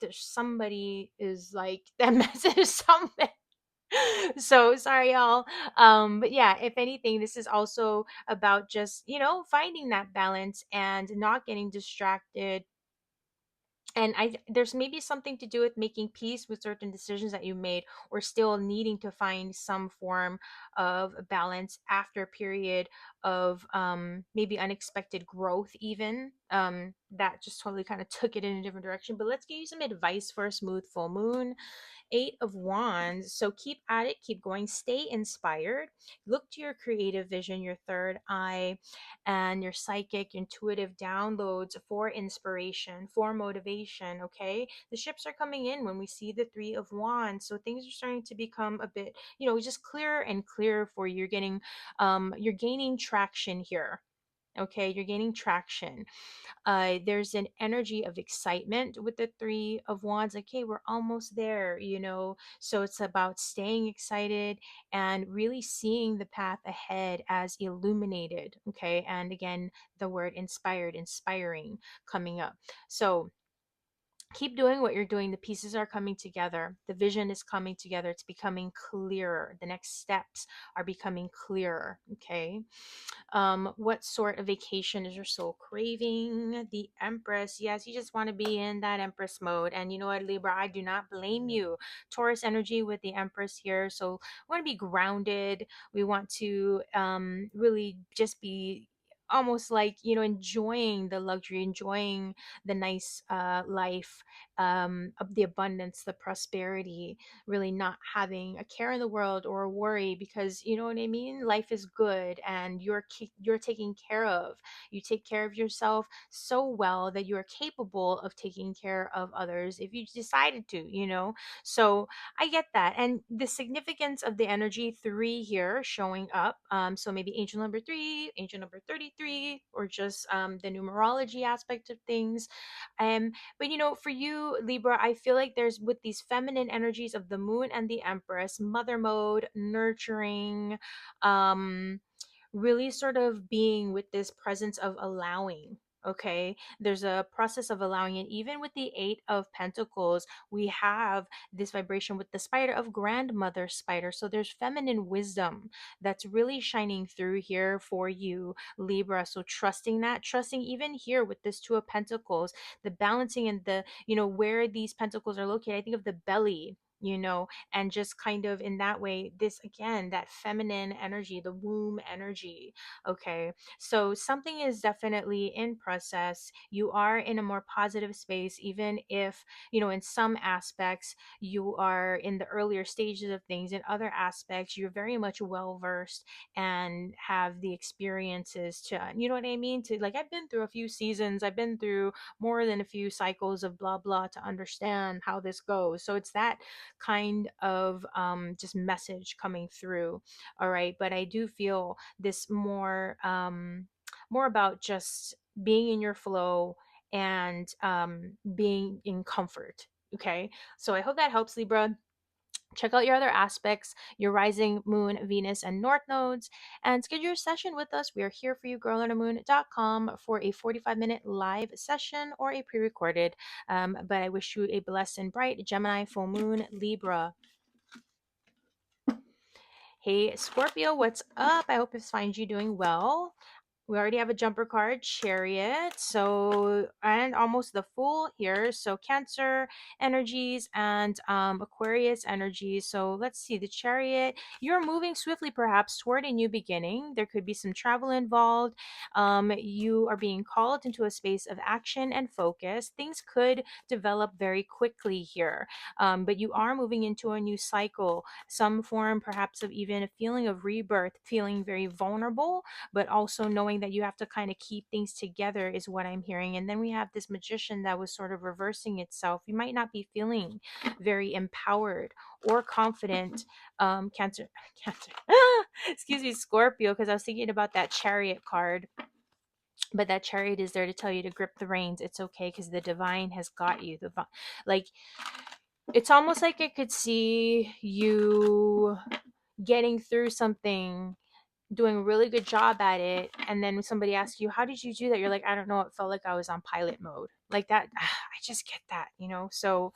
There's somebody is like that message something. So sorry, y'all. But yeah, if anything, this is also about just, finding that balance and not getting distracted. And there's maybe something to do with making peace with certain decisions that you made, or still needing to find some form of balance after a period of maybe unexpected growth, even that just totally kind of took it in a different direction. But let's give you some advice for a smooth full moon. 8 of Wands. So keep at it, keep going, stay inspired. Look to your creative vision, your third eye, and your psychic, intuitive downloads for inspiration, for motivation. Okay, the ships are coming in when we see the 3 of Wands, so things are starting to become a bit, just clearer and clearer for you. You're gaining traction here. Okay, you're gaining traction. There's an energy of excitement with the 3 of Wands. Like, hey, we're almost there, So it's about staying excited and really seeing the path ahead as illuminated. Okay. And again, the word inspired, inspiring coming up. So keep doing what you're doing. The pieces are coming together. The vision is coming together. It's becoming clearer. The next steps are becoming clearer. Okay. What sort of vacation is your soul craving? The Empress. Yes, you just want to be in that Empress mode. And you know what, Libra, I do not blame you. Taurus energy with the Empress here. So we want to be grounded. We want to really just be almost like, you know, enjoying the luxury, enjoying the nice life, of the abundance, the prosperity, really not having a care in the world or a worry, because you know what I mean, life is good and you're taken care of. You take care of yourself so well that you are capable of taking care of others if you decided to, you know. So I get that. And the significance of the energy 3 here showing up, so maybe angel number 3, angel number 33, or just the numerology aspect of things. But you know, for you, Libra, I feel like there's, with these feminine energies of the moon and the Empress, mother mode, nurturing, really sort of being with this presence of allowing. Okay, there's a process of allowing it. Even with the 8 of Pentacles, we have this vibration with the spider of grandmother spider. So there's feminine wisdom that's really shining through here for you, Libra. So trusting that, trusting even here with this 2 of Pentacles, the balancing and the, you know, where these pentacles are located. I think of the belly, you know, and just kind of in that way, this again, that feminine energy, the womb energy. Okay, so something is definitely in process. You are in a more positive space, even if, you know, in some aspects you are in the earlier stages of things. In other aspects, you're very much well versed and have the experiences to, you know what I mean, to, like, I've been through a few seasons, I've been through more than a few cycles of blah blah to understand how this goes. So it's that kind of just message coming through. All right, but I do feel this more, more about just being in your flow and being in comfort. Okay, so I hope that helps, Libra. Check out your other aspects, your rising, moon, Venus, and north nodes, and schedule your session with us. We are here for you, girlonthemoon.com, for a 45-minute live session or a pre recorded. But I wish you a blessed and bright Gemini, full moon, Libra. Hey, Scorpio, what's up? I hope this finds you doing well. We already have a jumper card, Chariot. So, and almost the Fool here. So, Cancer energies and Aquarius energies. So, let's see. The Chariot, you're moving swiftly perhaps toward a new beginning. There could be some travel involved. You are being called into a space of action and focus. Things could develop very quickly here, but you are moving into a new cycle, some form perhaps of even a feeling of rebirth, feeling very vulnerable, but also knowing that you have to kind of keep things together is what I'm hearing. And then we have this Magician that was sort of reversing itself. You might not be feeling very empowered or confident, Cancer, Cancer, excuse me, Scorpio, because I was thinking about that Chariot card. But that Chariot is there to tell you to grip the reins. It's okay, because the divine has got you. Like, it's almost like I could see you getting through something, doing a really good job at it, and then when somebody asks you, how did you do that, you're like, I don't know, it felt like I was on pilot mode, like that. I just get that, you know. So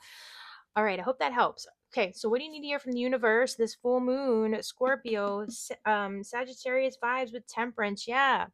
all right, I hope that helps. Okay, so what do you need to hear from the universe this full moon, Scorpio? Sagittarius vibes with temperance. Yeah,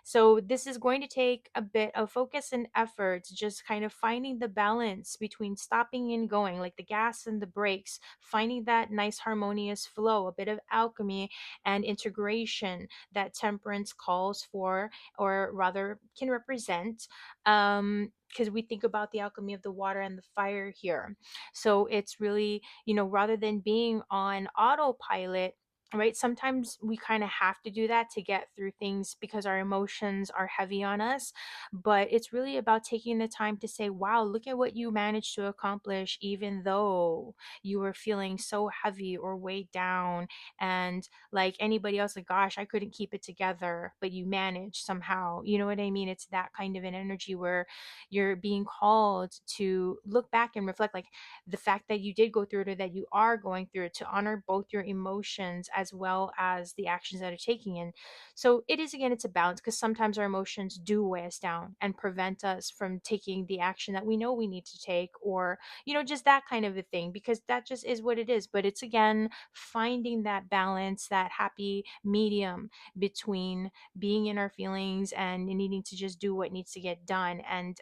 so this is going to take a bit of focus and effort, just kind of finding the balance between stopping and going, like the gas and the brakes, finding that nice harmonious flow, a bit of alchemy and integration that temperance calls for, or rather can represent. Because we think about the alchemy of the water and the fire here. So it's really, you know, rather than being on autopilot, right? Sometimes we kind of have to do that to get through things because our emotions are heavy on us. But it's really about taking the time to say, wow, look at what you managed to accomplish, even though you were feeling so heavy or weighed down. And like anybody else, like, gosh, I couldn't keep it together, but you managed somehow. You know what I mean? It's that kind of an energy where you're being called to look back and reflect, like the fact that you did go through it or that you are going through it, to honor both your emotions as well as the actions that are taking in. So it is, again, it's a balance, because sometimes our emotions do weigh us down and prevent us from taking the action that we know we need to take, or just that kind of a thing, because that just is what it is. But it's, again, finding that balance, that happy medium between being in our feelings and needing to just do what needs to get done. And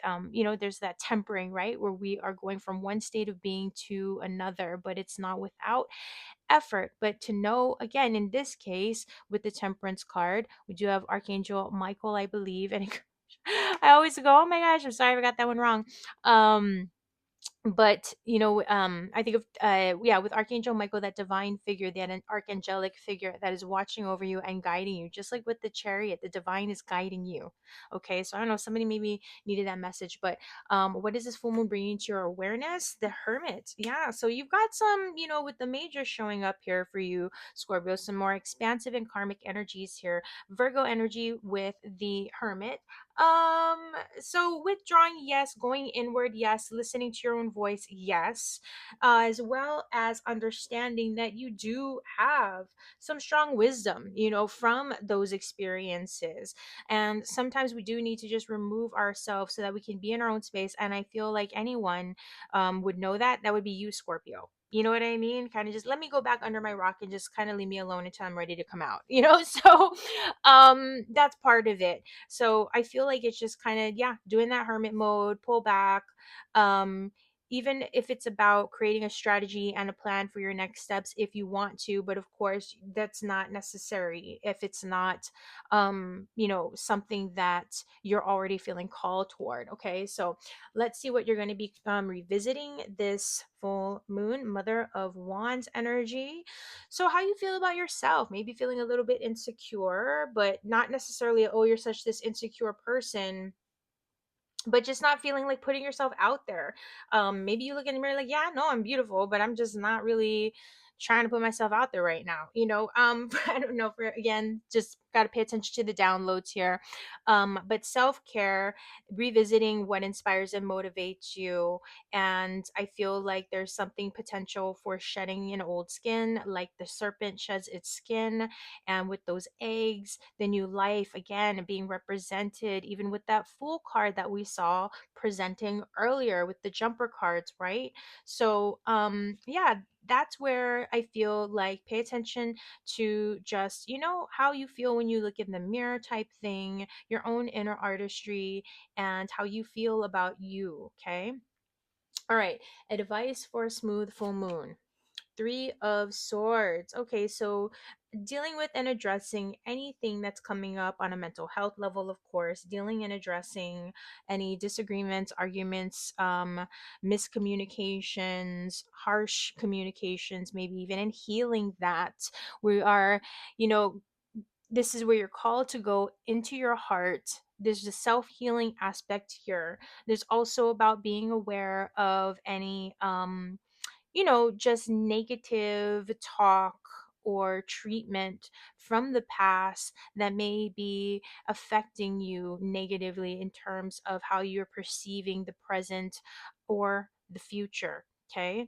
there's that tempering, right, where we are going from one state of being to another, but it's not without effort. But to know, again, in this case, with the temperance card, we do have Archangel Michael, I believe. And I always go, oh my gosh, I'm sorry, I got that one wrong. But I think of yeah, with Archangel Michael, that divine figure, that an archangelic figure that is watching over you and guiding you, just like with the chariot, the divine is guiding you. Okay, so I don't know, somebody maybe needed that message. But what is this full moon bringing to your awareness? The Hermit. Yeah, so you've got some, with the major showing up here for you, Scorpio, some more expansive and karmic energies here. Virgo energy with the Hermit. um so withdrawing, yes. Going inward, yes. Listening to your own voice, yes. As well as understanding that you do have some strong wisdom, from those experiences. And sometimes we do need to just remove ourselves so that we can be in our own space. And I feel like anyone would know that would be you, Scorpio. You know what I mean? Kind of just let me go back under my rock and just kind of leave me alone until I'm ready to come out, So that's part of it. So I feel like it's just kind of, yeah, doing that hermit mode, pull back. Um, Even if it's about creating a strategy and a plan for your next steps if you want to, but of course that's not necessary if it's not something that you're already feeling called toward. Okay, so let's see what you're going to be revisiting this full moon, Mother of Wands energy. So, how you feel about yourself? Maybe feeling a little bit insecure, but not necessarily, oh, you're such this insecure person, but just not feeling like putting yourself out there. Maybe you look in the mirror like, yeah, no, I'm beautiful, but I'm just not really trying to put myself out there right now. I don't know. For again, just got to pay attention to the downloads here. But self care, revisiting what inspires and motivates you, and I feel like there's something potential for shedding an old skin, like the serpent sheds its skin, and with those eggs, the new life again being represented, even with that Fool card that we saw presenting earlier with the jumper cards, right? So yeah, that's where I feel like pay attention to just, how you feel when you look in the mirror type thing, your own inner artistry, and how you feel about you. Okay. All right. Advice for a smooth full moon. Three of Swords. Okay, so dealing with and addressing anything that's coming up on a mental health level, of course, dealing and addressing any disagreements, arguments, miscommunications, harsh communications, maybe even, and healing that. We are, you know, this is where you're called to go into your heart. There's the self-healing aspect here. There's also about being aware of any just negative talk or treatment from the past that may be affecting you negatively in terms of how you're perceiving the present or the future. Okay.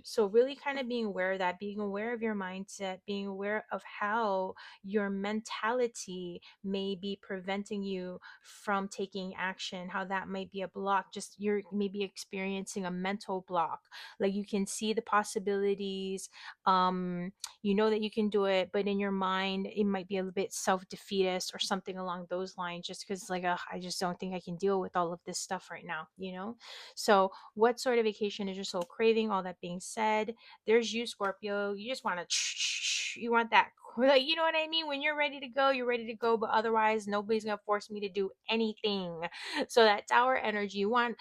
So really kind of being aware of that, being aware of your mindset, being aware of how your mentality may be preventing you from taking action, how that might be a block. Just you're maybe experiencing a mental block, like you can see the possibilities, you know that you can do it, but in your mind it might be a little bit self-defeatist or something along those lines, just because like, I just don't think I can deal with all of this stuff right now. So what sort of vacation is your soul craving? All that being said, there's you, Scorpio. You just want to you want that, like, you know what I mean? When you're ready to go, you're ready to go, but otherwise nobody's gonna force me to do anything. So that Tower energy, you want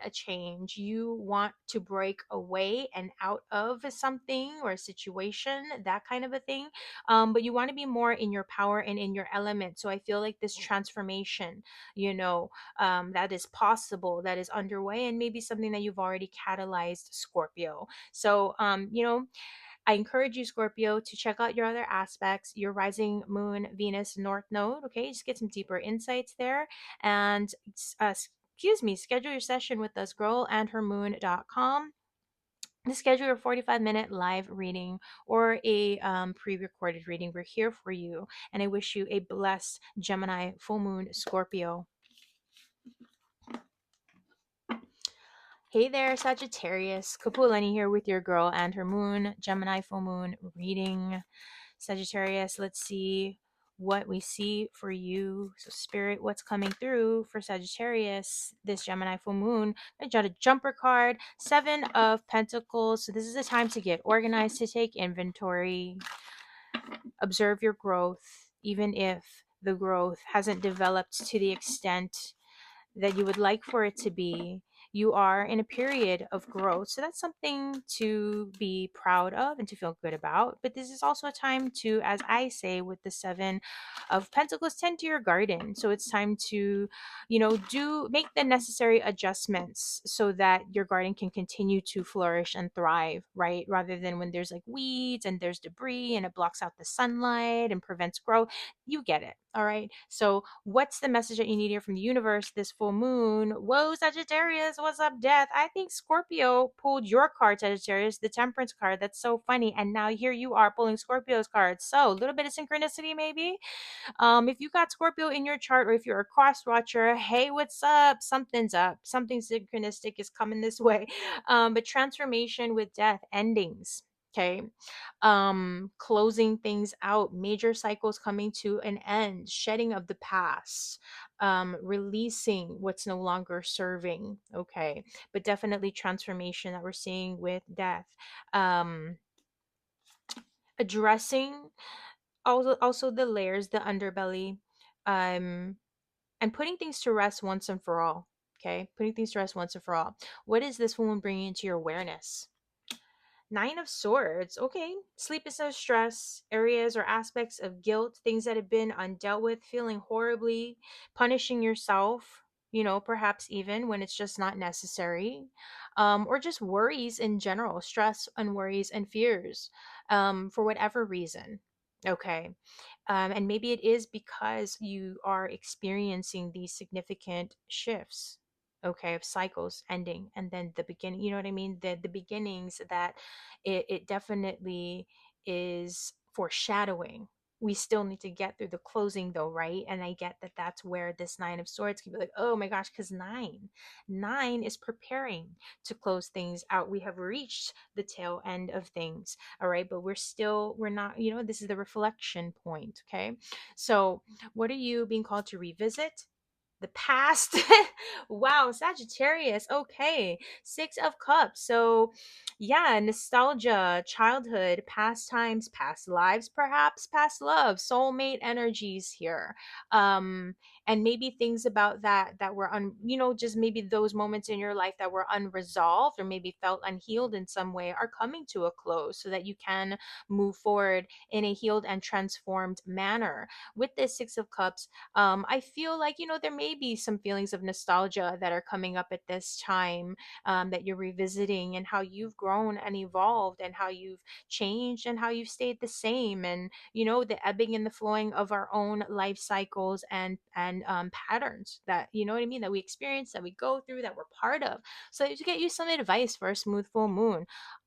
a change, you want to break away and out of something or a situation, that kind of a thing. But you want to be more in your power and in your element. So I feel like this transformation, that is possible, that is underway, and maybe something that you've already catalyzed, Scorpio. So I encourage you, Scorpio, to check out your other aspects, your rising moon, Venus, North Node. Okay, just get some deeper insights there. And schedule your session with us, girlandhermoon.com. to schedule a 45-minute live reading or a pre-recorded reading, we're here for you. And I wish you a blessed Gemini full moon Scorpio. Hey there, Sagittarius. Kapualani here with your girl and her moon, Gemini full moon reading. Sagittarius, let's see what we see for you. So, Spirit, what's coming through for Sagittarius this Gemini full moon? I got a jumper card, Seven of Pentacles. So, this is a time to get organized, to take inventory, observe your growth, even if the growth hasn't developed to the extent that you would like for it to be. You are in a period of growth. So that's something to be proud of and to feel good about. But this is also a time to, as I say with the Seven of Pentacles, tend to your garden. So it's time to, do make the necessary adjustments so that your garden can continue to flourish and thrive, right? Rather than when there's like weeds and there's debris and it blocks out the sunlight and prevents growth. You get it. All right. So, what's the message that you need here from the universe this full moon? Whoa, Sagittarius, what's up, death? I think Scorpio pulled your card, Sagittarius, the Temperance card. That's so funny. And now here you are pulling Scorpio's card. So, a little bit of synchronicity, maybe. If you got Scorpio in your chart, or if you're a cross watcher, hey, what's up? Something's up. Something synchronistic is coming this way. But transformation with death, endings. Okay. Closing things out, major cycles coming to an end, shedding of the past, releasing what's no longer serving. Okay. But definitely transformation that we're seeing with death. Addressing also the layers, the underbelly, um and putting things to rest once and for all. Okay, putting things to rest once and for all. What is this woman bringing into your awareness? Nine of Swords. Okay, sleepless or stress, areas or aspects of guilt, things that have been undealt with, feeling horribly, punishing yourself, perhaps even when it's just not necessary, or just worries in general, stress and worries and fears, for whatever reason. Okay. And maybe it is because you are experiencing these significant shifts, okay, of cycles ending and then the beginning, you know what I mean? The beginnings that it definitely is foreshadowing. We still need to get through the closing though, right? And I get that that's where this Nine of Swords can be like, oh my gosh, because nine is preparing to close things out. We have reached the tail end of things, all right, but we're not, this is the reflection point. Okay, so what are you being called to revisit? The past. Wow, Sagittarius. Okay, Six of Cups. So yeah, nostalgia, childhood, past times, past lives, perhaps past love, soulmate energies here. And maybe things about that were just maybe those moments in your life that were unresolved or maybe felt unhealed in some way are coming to a close so that you can move forward in a healed and transformed manner. With this Six of Cups, I feel like, there may be some feelings of nostalgia that are coming up at this time, that you're revisiting, and how you've grown and evolved and how you've changed and how you've stayed the same, and the ebbing and the flowing of our own life cycles and patterns that, you know what I mean, that we experience, that we go through, that we're part of. So to get you some advice for a smooth full moon.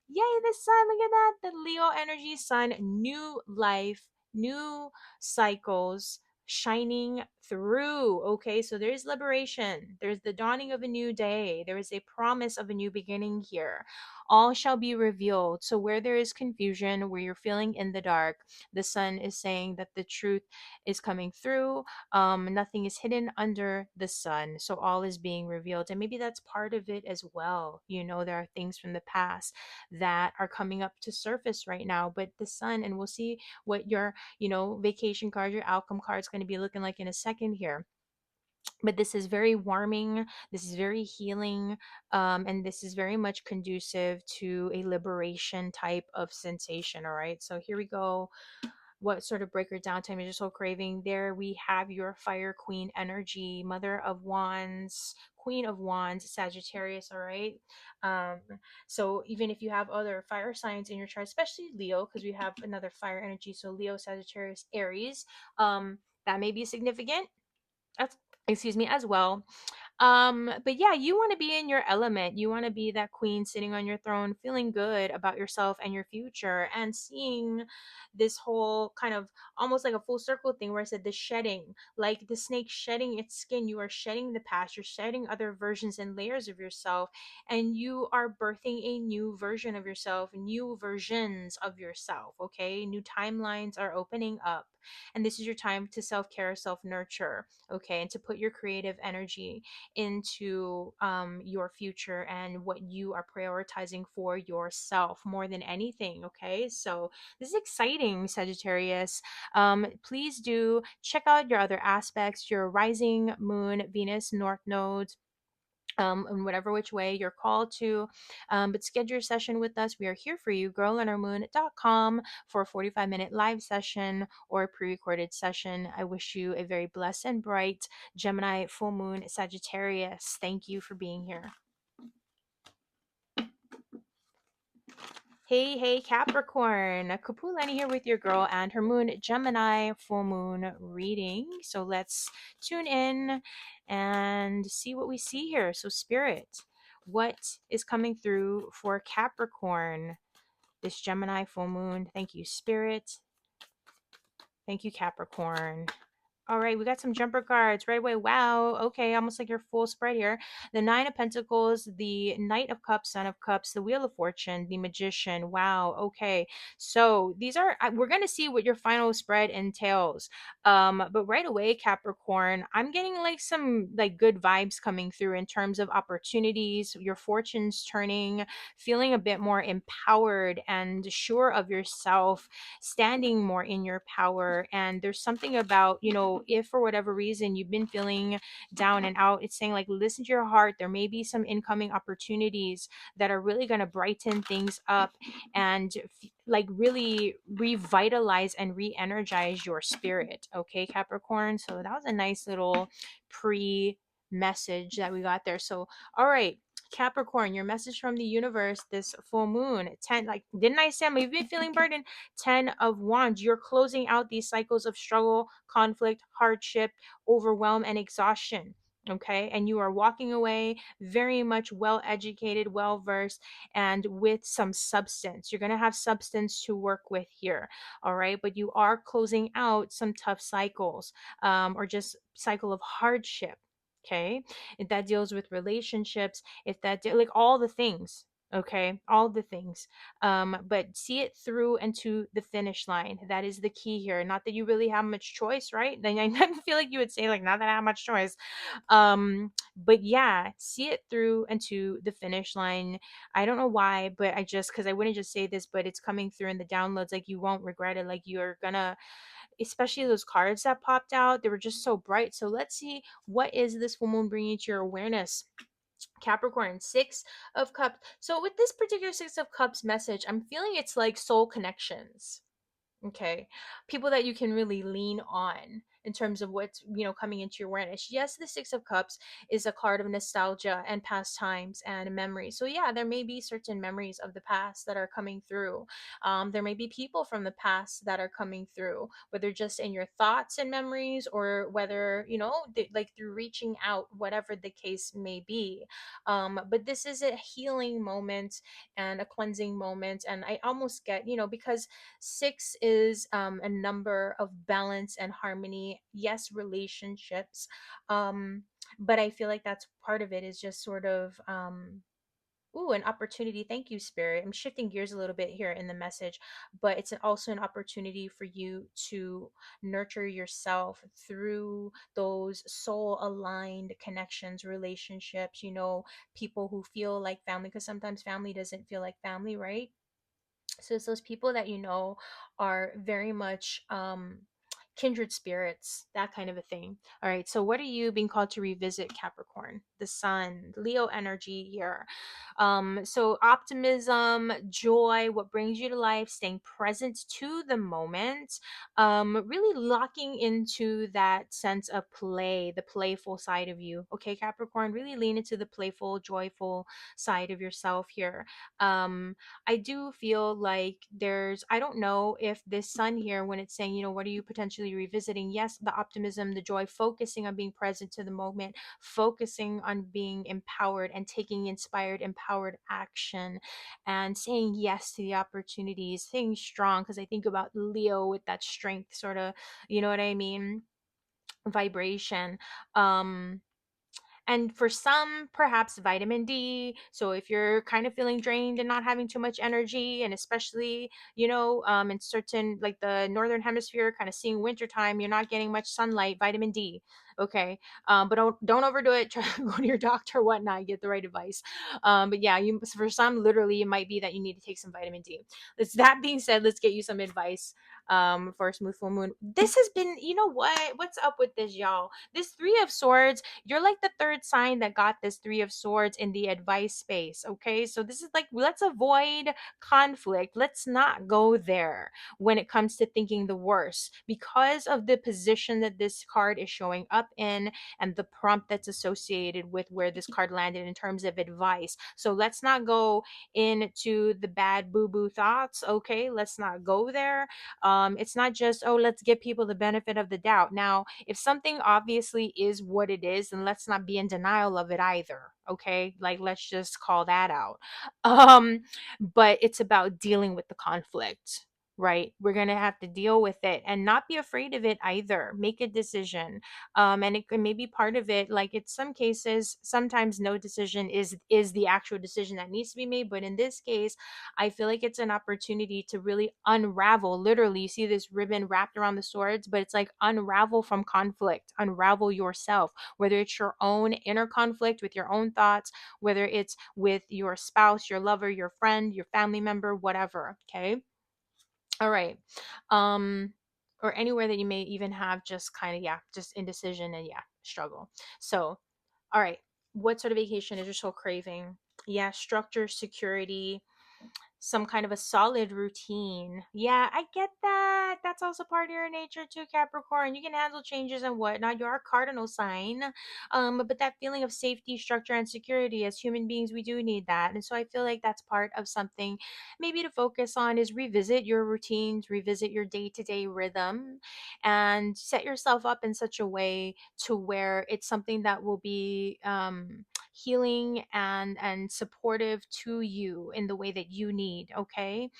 Yay, the sun, look at that, the Leo energy sun, new life, new cycles shining through. Okay, so there's liberation, there's the dawning of a new day, there is a promise of a new beginning here. All shall be revealed. So where there is confusion, where you're feeling in the dark, the sun is saying that the truth is coming through. Nothing is hidden under the sun, so all is being revealed. And maybe that's part of it as well. There are things from the past that are coming up to surface right now, but the sun, and we'll see what your vacation card, your outcome card is going to be looking like in a second here. But this is very warming, this is very healing, and this is very much conducive to a liberation type of sensation. All right, so here we go. What sort of breaker downtime is your soul craving? There we have your fire queen energy, Mother of Wands, Queen of Wands, Sagittarius. All right, um so even if you have other fire signs in your chart, especially Leo, because we have another fire energy, so Leo, Sagittarius, Aries, that may be significant, that's, excuse me, as well. But yeah, you want to be in your element. You want to be that queen sitting on your throne, feeling good about yourself and your future, and seeing this whole kind of almost like a full circle thing where I said the shedding, like the snake shedding its skin. You are shedding the past, you're shedding other versions and layers of yourself, and you are birthing a new version of yourself, new versions of yourself. Okay, new timelines are opening up, and this is your time to self-care, self-nurture, okay, and to put your creative energy into your future and what you are prioritizing for yourself more than anything. Okay, so this is exciting, Sagittarius. Please do check out your other aspects, your rising moon, Venus, North nodes, in whatever which way you're called to. But schedule your session with us. We are here for you, girlandhermoon.com, for a 45-minute live session or a pre recorded session. I wish you a very blessed and bright Gemini, full moon, Sagittarius. Thank you for being here. Hey, hey, Capricorn. Kapualani here with your girl and her moon, Gemini, full moon reading. So let's tune in and see what we see here. So, Spirit, what is coming through for Capricorn this Gemini full moon? Thank you, Spirit. Thank you, Capricorn. All right, we got some jumper cards right away. Wow. Okay, almost like your full spread here. The Nine of Pentacles, the Knight of Cups, Son of Cups, the Wheel of Fortune, the Magician. Wow. Okay. So these are, we're going to see what your final spread entails. But right away, Capricorn, I'm getting like some like good vibes coming through in terms of opportunities, your fortunes turning, feeling a bit more empowered and sure of yourself, standing more in your power. And there's something about, if for whatever reason you've been feeling down and out, it's saying like listen to your heart. There may be some incoming opportunities that are really going to brighten things up and like really revitalize and re-energize your spirit. Okay, Capricorn. So that was a nice little pre message that we got there. So all right, Capricorn, your message from the universe this full moon 10, like didn't I say you've been feeling burdened? 10 of Wands, you're closing out these cycles of struggle, conflict, hardship, overwhelm, and exhaustion. Okay, and you are walking away very much well educated, well versed, and with some substance. You're going to have substance to work with here. All right, but you are closing out some tough cycles, or just cycle of hardship. Okay, if that deals with relationships, if that like all the things, okay, all the things, but see it through and to the finish line. That is the key here. Not that you really have much choice, right? Then I feel like you would say like not that I have much choice, but yeah, see it through and to the finish line. I don't know why, but I just, because I wouldn't just say this, but it's coming through in the downloads, like you won't regret it. Like you're gonna, especially those cards that popped out, they were just so bright. So let's see, what is this full moon bringing to your awareness, Capricorn? Six of Cups. So with this particular Six of Cups message, I'm feeling it's like soul connections. Okay, people that you can really lean on in terms of what's coming into your awareness. Yes, the Six of Cups is a card of nostalgia and past times and memories. So yeah, there may be certain memories of the past that are coming through. There may be people from the past that are coming through, whether just in your thoughts and memories, or whether like through reaching out, whatever the case may be. But this is a healing moment and a cleansing moment, and I almost get, because six is a number of balance and harmony. Yes, relationships. But I feel like that's part of it, is just sort of ooh, an opportunity. Thank you, Spirit. I'm shifting gears a little bit here in the message, but it's also an opportunity for you to nurture yourself through those soul aligned connections, relationships, people who feel like family, because sometimes family doesn't feel like family, right? So it's those people that are very much kindred spirits, that kind of a thing. All right, so what are you being called to revisit, Capricorn? The sun, Leo energy here. So optimism, joy, what brings you to life, staying present to the moment, really locking into that sense of play, the playful side of you. Okay, Capricorn, really lean into the playful, joyful side of yourself here. I do feel like I don't know if this sun here, when it's saying, what are you potentially actually revisiting, yes, the optimism, the joy, focusing on being present to the moment, focusing on being empowered and taking inspired, empowered action, and saying yes to the opportunities, staying strong. Because I think about Leo with that strength sort of, you know what I mean, vibration. um and for some, perhaps vitamin D. So if you're kind of feeling drained and not having too much energy, and especially, in certain, like the northern hemisphere, kind of seeing wintertime, you're not getting much sunlight, vitamin D. Okay. But don't overdo it. Try to go to your doctor or whatnot, get the right advice. But yeah, you, for some, literally it might be that you need to take some vitamin D. That being said, let's get you some advice for a smooth full moon. This has been, you know what's up with this, y'all? This Three of Swords, you're like the third sign that got this Three of Swords in the advice space. Okay, so this is like, let's avoid conflict. Let's not go there when it comes to thinking the worst, because of the position that this card is showing up in and the prompt that's associated with where this card landed in terms of advice. So let's not go into the bad boo boo thoughts. Okay, let's not go there. It's not just, oh, let's give people the benefit of the doubt. Now, if something obviously is what it is, then let's not be in denial of it either. Okay, like, let's just call that out. But it's about dealing with the conflict, right? We're gonna have to deal with it and not be afraid of it either. Make a decision. And it can maybe part of it, like, in some cases, sometimes no decision is the actual decision that needs to be made, but in this case, I feel like it's an opportunity to really unravel. Literally, you see this ribbon wrapped around the swords, but it's like unravel from conflict, unravel yourself, whether it's your own inner conflict with your own thoughts, whether it's with your spouse, your lover, your friend, your family member, whatever. Okay. All right. Um, or anywhere that you may even have just kind of, yeah, just indecision and, yeah, struggle. So, all right. What sort of vacation is your soul craving? Yeah, structure, security, some kind of a solid routine. Yeah, I get that. That's also part of your nature too, Capricorn. You can handle changes and whatnot. You're a cardinal sign. But that feeling of safety, structure, and security, as human beings, we do need that. And so I feel like that's part of something maybe to focus on, is revisit your routines, revisit your day-to-day rhythm, and set yourself up in such a way to where it's something that will be healing and supportive to you in the way that you need. Okay.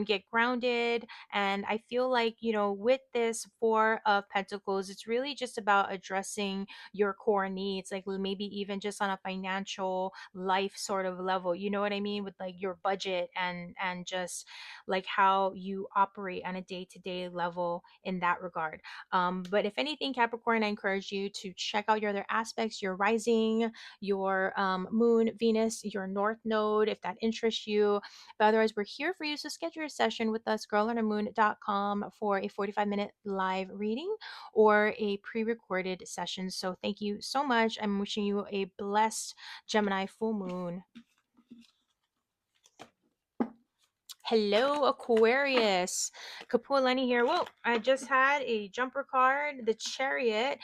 Get grounded. And I feel like, with this Four of Pentacles, it's really just about addressing your core needs, like maybe even just on a financial life sort of level, you know what I mean, with like your budget and just like how you operate on a day-to-day level in that regard. But if anything, Capricorn, I encourage you to check out your other aspects, your rising, your moon, Venus, your north node, if that interests you. But otherwise, we're here for you. So schedule a session with us, girlonamoon.com, for a 45-minute live reading or a pre-recorded session. So thank you so much. I'm wishing you a blessed Gemini full moon. Hello, Aquarius. Kapualani here. Whoa, I just had a jumper card, the Chariot.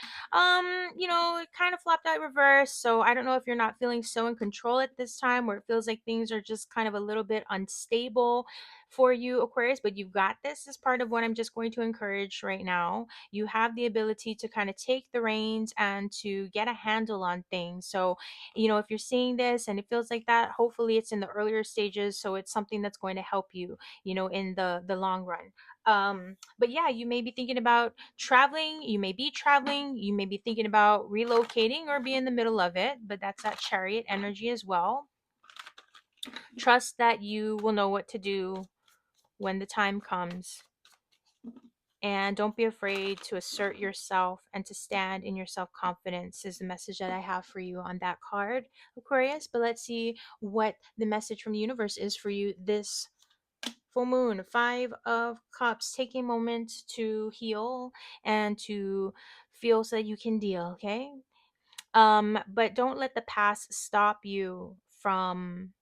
It kind of flopped out reverse, so I don't know if you're not feeling so in control at this time, where it feels like things are just kind of a little bit unstable for you, Aquarius, but you've got this as part of what I'm just going to encourage right now. You have the ability to kind of take the reins and to get a handle on things. So, if you're seeing this and it feels like that, hopefully it's in the earlier stages, so it's something that's going to help you, in the long run. But yeah, you may be thinking about traveling, you may be traveling, you may be thinking about relocating or be in the middle of it, but that's that Chariot energy as well. Trust that you will know what to do when the time comes. And don't be afraid to assert yourself and to stand in your self confidence, is the message that I have for you on that card, Aquarius. But let's see what the message from the universe is for you this full moon. Five of Cups. Take a moment to heal and to feel so that you can deal, okay? But don't let the past stop you from,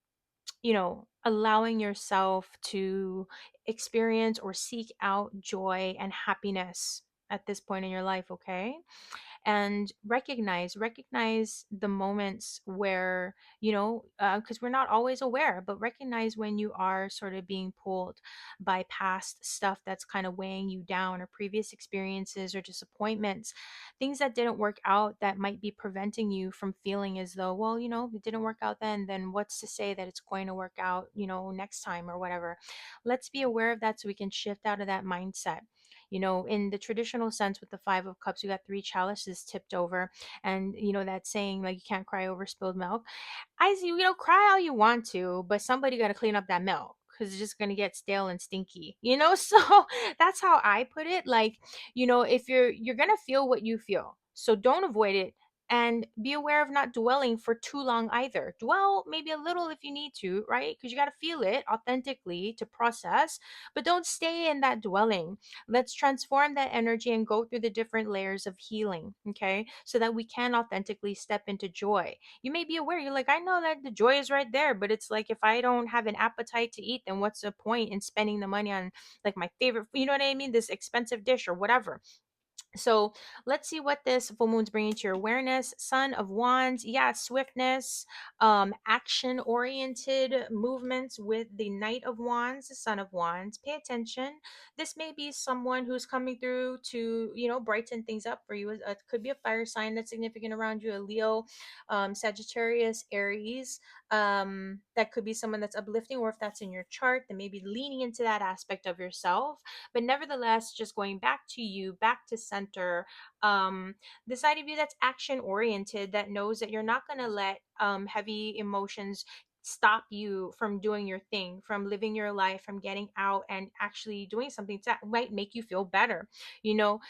allowing yourself to experience or seek out joy and happiness at this point in your life, okay? and recognize the moments where, because we're not always aware, but recognize when you are sort of being pulled by past stuff that's kind of weighing you down, or previous experiences or disappointments, things that didn't work out that might be preventing you from feeling as though, well, it didn't work out then what's to say that it's going to work out, next time or whatever. Let's be aware of that so we can shift out of that mindset. In the traditional sense, with the Five of Cups, you got three chalices tipped over, and that saying, like, you can't cry over spilled milk. I see, cry all you want to, but somebody got to clean up that milk, because it's just going to get stale and stinky, so that's how I put it. Like, if you're going to feel what you feel, so don't avoid it, and be aware of not dwelling for too long either. Dwell maybe a little if you need to, right? Because you got to feel it authentically to process, but don't stay in that dwelling. Let's transform that energy and go through the different layers of healing, okay? So that we can authentically step into joy. You may be aware, you're like, I know that the joy is right there, but it's like, if I don't have an appetite to eat, then what's the point in spending the money on, like, my favorite, you know what I mean, this expensive dish or whatever. So let's see what this full moon's bringing to your awareness. Son of Wands, yeah, swiftness, action oriented movements with the Knight of Wands, the Son of Wands. Pay attention. This may be someone who's coming through to, brighten things up for you. It could be a fire sign that's significant around you, a Leo, Sagittarius, Aries. That could be someone that's uplifting, or if that's in your chart, then maybe leaning into that aspect of yourself. But nevertheless, just going back to you, back to center, um the side of you that's action oriented, that knows that you're not going to let heavy emotions stop you from doing your thing, from living your life, from getting out and actually doing something that might make you feel better.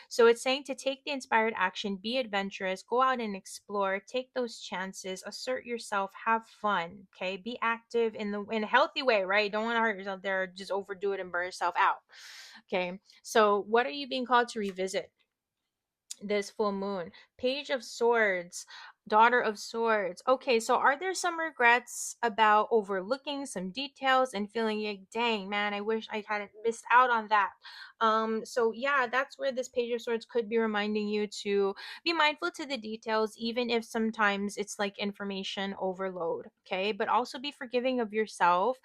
So it's saying to take the inspired action, be adventurous, go out and explore, take those chances, assert yourself, have fun. Okay, be active in a healthy way, right? Don't want to hurt yourself there, just overdo it and burn yourself out. Okay, so what are you being called to revisit this full moon? Page of Swords, Daughter of Swords. Okay, so are there some regrets about overlooking some details and feeling like, dang man, I wish I hadn't missed out on that? So yeah, that's where this Page of Swords could be reminding you to be mindful to the details, even if sometimes it's like information overload. Okay, but also be forgiving of yourself,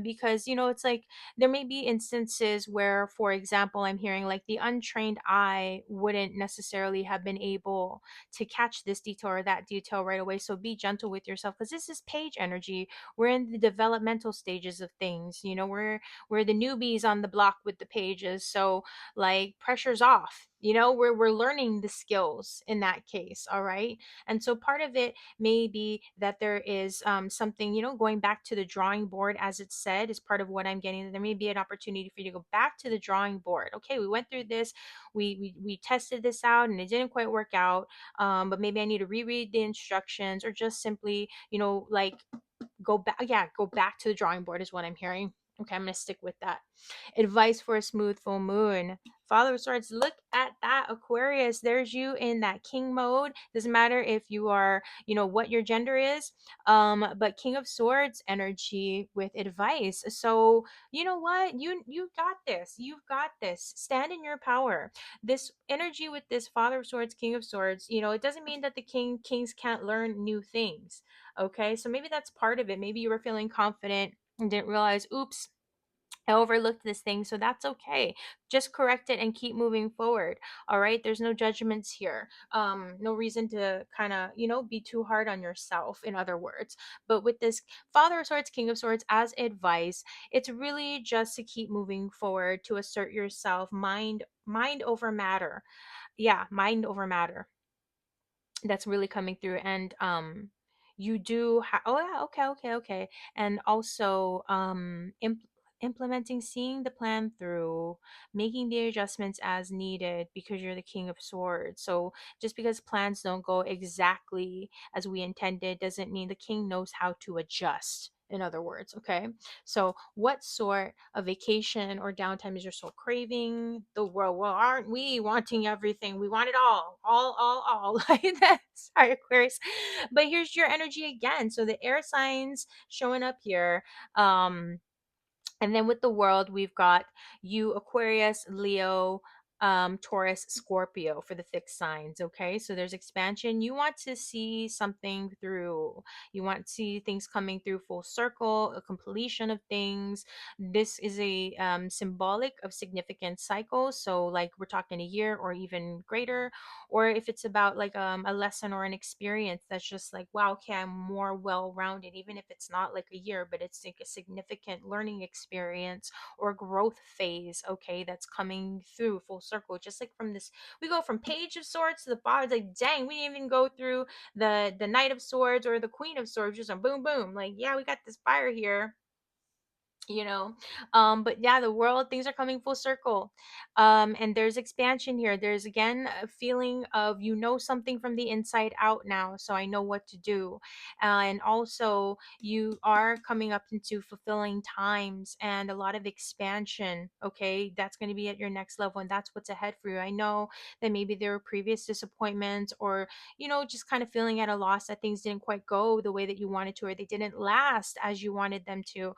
because it's like, there may be instances where, for example, I'm hearing like the untrained eye wouldn't necessarily have been able to catch this detail or that detail right away. So be gentle with yourself, because this is page energy. We're in the developmental stages of things. We're the newbies on the block with the pages. So, like, pressure's off. We're learning the skills in that case. All right. And so part of it may be that there is something, going back to the drawing board, as it's said, is part of what I'm getting. There may be an opportunity for you to go back to the drawing board. Okay, we went through this, we tested this out and it didn't quite work out, but maybe I need to reread the instructions, or just simply, like, go back. Yeah, go back to the drawing board is what I'm hearing. Okay, I'm gonna stick with that. Advice for a smooth full moon. Father of Swords, look at that, Aquarius. There's you in that king mode. Doesn't matter if you are, what your gender is, but King of Swords energy with advice. So you know what? You got this. You've got this. Stand in your power. This energy with this Father of Swords, King of Swords, it doesn't mean that the kings can't learn new things. Okay, so maybe that's part of it. Maybe you were feeling confident and didn't realize, oops, I overlooked this thing. So that's okay. Just correct it and keep moving forward. All right. There's no judgments here. No reason to kind of, be too hard on yourself, in other words. But with this Father of Swords, King of Swords as advice, it's really just to keep moving forward, to assert yourself, mind over matter. Yeah, mind over matter, that's really coming through. And you do oh yeah, okay. And also implementing, seeing the plan through, making the adjustments as needed, because you're the King of Swords. So just because plans don't go exactly as we intended doesn't mean the king knows how to adjust, in other words. Okay, so what sort of vacation or downtime is your soul craving? The world, well, aren't we wanting everything? We want it all. Like that. Sorry, Aquarius. But here's your energy again. So the air signs showing up here. And then with the world, we've got you, Aquarius, Leo, Taurus, Scorpio for the fixed signs. Okay, so there's expansion. You want to see something through. You want to see things coming through full circle, a completion of things. This is a symbolic of significant cycles. So, like we're talking a year or even greater, or if it's about like a lesson or an experience that's just like, wow, okay, I'm more well rounded, even if it's not like a year, but it's like a significant learning experience or growth phase, okay, that's coming through full circle. Just like from this, we go from Page of Swords to the bottom. It's like, dang, we didn't even go through the Knight of Swords or the Queen of Swords. Just a boom, boom. Like, yeah, we got this fire here, you know. But yeah, the world, things are coming full circle. And there's expansion here. There's again a feeling of, you know, something from the inside out now, so I know what to do. And also you are coming up into fulfilling times and a lot of expansion. Okay, that's going to be at your next level, and that's what's ahead for you. I know that maybe there were previous disappointments, or you know, just kind of feeling at a loss that things didn't quite go the way that you wanted to, or they didn't last as you wanted them to.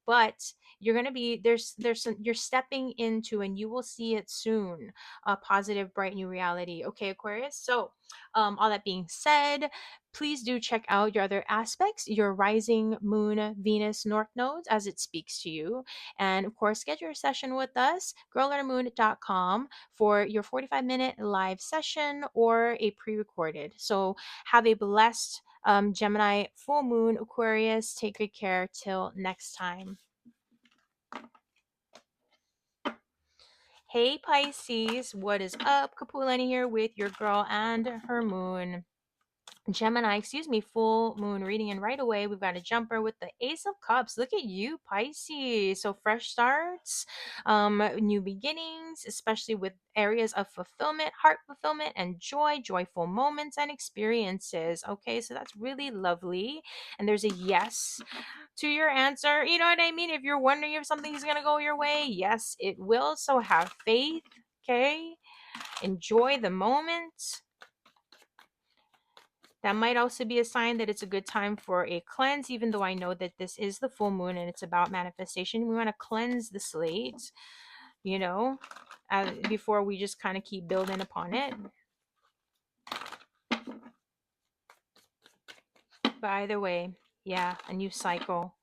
But you're going to be, there's some, you're stepping into, and you will see it soon, a positive bright new reality. Okay, Aquarius. So all that being said, please do check out your other aspects, your rising moon, Venus, north nodes, as it speaks to you. And of course, schedule your session with us, girllettermoon.com, for your 45-minute live session or a pre-recorded. So have a blessed Gemini full moon, Aquarius. Take good care till next time. Hey Pisces, what is up? Kapualani here with your girl and her moon. Gemini, full moon reading. And right away, we've got a jumper with the Ace of Cups. Look at you, Pisces. So fresh starts, new beginnings, especially with areas of fulfillment, heart fulfillment, and joy, joyful moments and experiences. Okay, so that's really lovely. And there's a yes to your answer. You know what I mean? If you're wondering if something is going to go your way, yes, it will. So have faith. Okay, enjoy the moment. That might also be a sign that it's a good time for a cleanse, even though I know that this is the full moon and it's about manifestation. We want to cleanse the slate, you know, before we just kind of keep building upon it. But either way, yeah, a new cycle.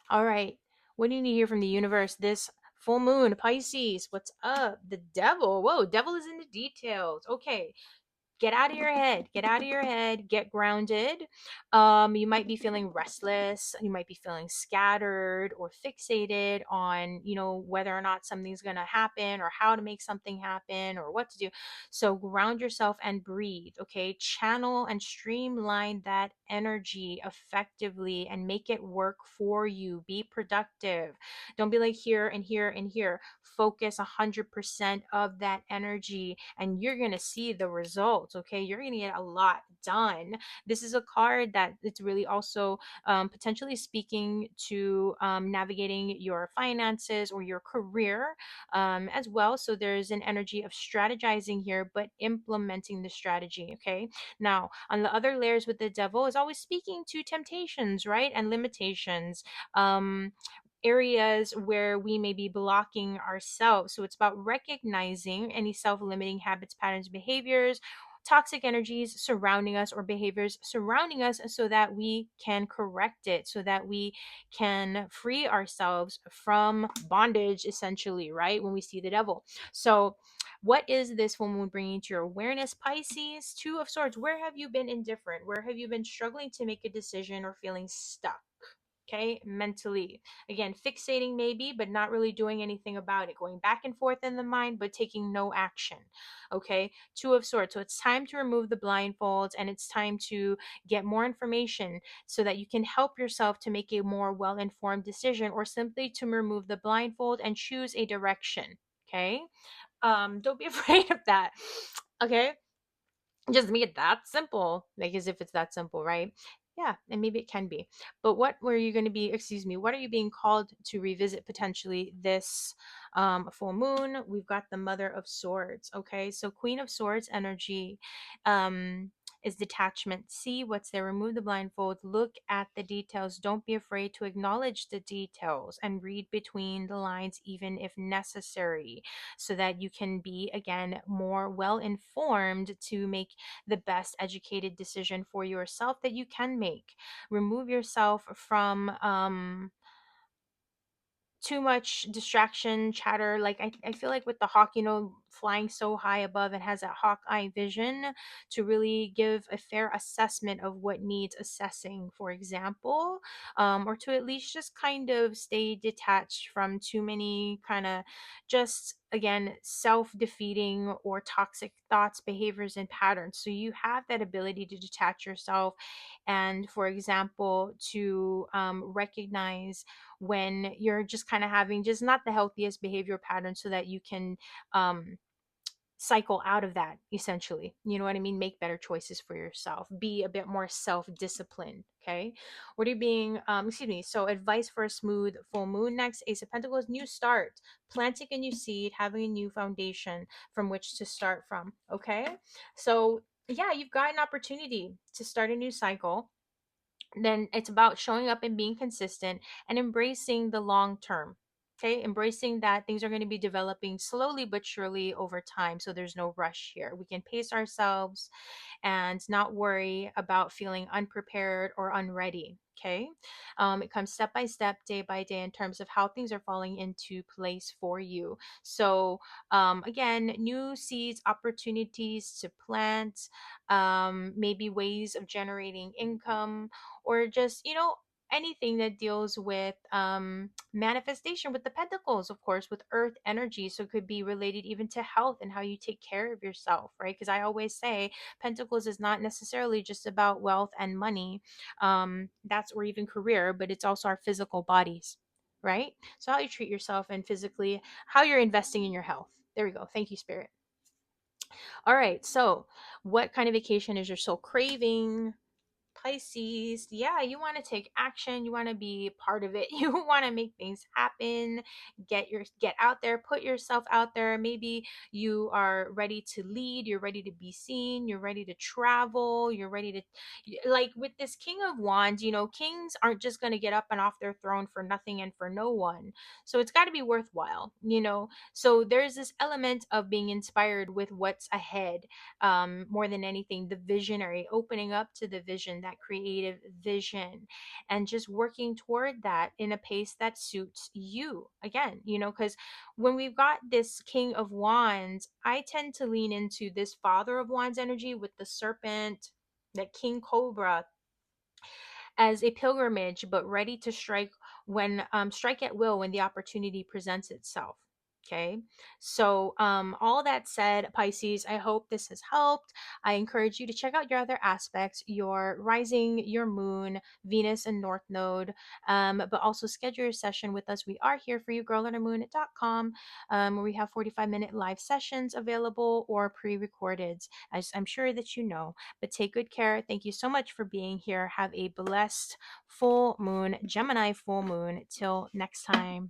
All right. What do you need to hear from the universe this full moon? Pisces, what's up? The devil. Whoa, devil is in the details. Okay. Get out of your head, get grounded. You might be feeling restless, you might be feeling scattered or fixated on, you know, whether or not something's going to happen or how to make something happen or what to do. So ground yourself and breathe. Okay, channel and streamline that energy effectively and make it work for you. Be productive. Don't be like here and here and here. Focus 100% of that energy and you're going to see the results. Okay, you're going to get a lot done. This is a card that it's really also potentially speaking to navigating your finances or your career as well. So there's an energy of strategizing here, but implementing the strategy. Okay, now on the other layers with the devil is always speaking to temptations, right, and limitations. Areas where we may be blocking ourselves. So it's about recognizing any self limiting habits, patterns, behaviors, toxic energies surrounding us, or behaviors surrounding us, so that we can correct it, so that we can free ourselves from bondage, essentially, right? When we see the devil. So, what is this full moon bringing to your awareness, Pisces? Two of Swords. Where have you been indifferent? Where have you been struggling to make a decision or feeling stuck? Okay, mentally, again, fixating maybe, but not really doing anything about it, going back and forth in the mind but taking no action. Okay, Two of Swords. So it's time to remove the blindfolds and it's time to get more information so that you can help yourself to make a more well-informed decision, or simply to remove the blindfold and choose a direction. Okay, don't be afraid of that. Okay, just make it that simple, like as if it's that simple, right? Yeah, and maybe it can be. But what were you going to be, excuse me, what are you being called to revisit potentially this full moon? We've got the Mother of Swords. Okay, so Queen of Swords energy. um is detachment. See what's there, remove the blindfold, look at the details. Don't be afraid to acknowledge the details and read between the lines, even if necessary, so that you can be, again, more well informed to make the best educated decision for yourself that you can make. Remove yourself from too much distraction, chatter. Like I feel like with the hawk, flying so high above, it has that hawk eye vision to really give a fair assessment of what needs assessing, for example, or to at least just kind of stay detached from too many kind of just, again, self-defeating or toxic thoughts, behaviors, and patterns. So you have that ability to detach yourself and, for example, to recognize when you're just kind of having just not the healthiest behavior pattern, so that you can um cycle out of that, essentially. You know what I mean? Make better choices for yourself, be a bit more self-disciplined. Okay, what are you being excuse me, so advice for a smooth full moon. Next, Ace of Pentacles, new start, planting a new seed, having a new foundation from which to start from. Okay, so yeah, you've got an opportunity to start a new cycle. Then it's about showing up and being consistent and embracing the long term. Okay, embracing that things are going to be developing slowly but surely over time. So there's no rush here. We can pace ourselves and not worry about feeling unprepared or unready. Okay, it comes step by step, day by day, in terms of how things are falling into place for you. So, again, new seeds, opportunities to plant, maybe ways of generating income, or just, anything that deals with manifestation with the pentacles, of course, with earth energy. So it could be related even to health and how you take care of yourself, right? Because I always say pentacles is not necessarily just about wealth and money, that's, or even career, but it's also our physical bodies, right? So how you treat yourself and physically, how you're investing in your health. There we go. Thank you, Spirit. All right, so what kind of vacation is your soul craving? Pisces, yeah, you want to take action, you want to be part of it, you want to make things happen, get out there, put yourself out there. Maybe you are ready to lead, you're ready to be seen, you're ready to travel, you're ready to, like with this King of Wands, kings aren't just going to get up and off their throne for nothing and for no one. So it's got to be worthwhile. So there's this element of being inspired with what's ahead, more than anything, the visionary, opening up to the vision, that creative vision, and just working toward that in a pace that suits you. Again, because when we've got this King of Wands, I tend to lean into this Father of Wands energy with the serpent, that King Cobra, as a pilgrimage, but ready to strike at will when the opportunity presents itself. Okay, so all that said, Pisces, I hope this has helped. I encourage you to check out your other aspects, your rising, your moon, Venus, and North Node, but also schedule your session with us. We are here for you, girlundermoon.com, where we have 45-minute live sessions available or pre-recorded, as I'm sure that you know. But take good care. Thank you so much for being here. Have a blessed full moon, Gemini full moon. Till next time.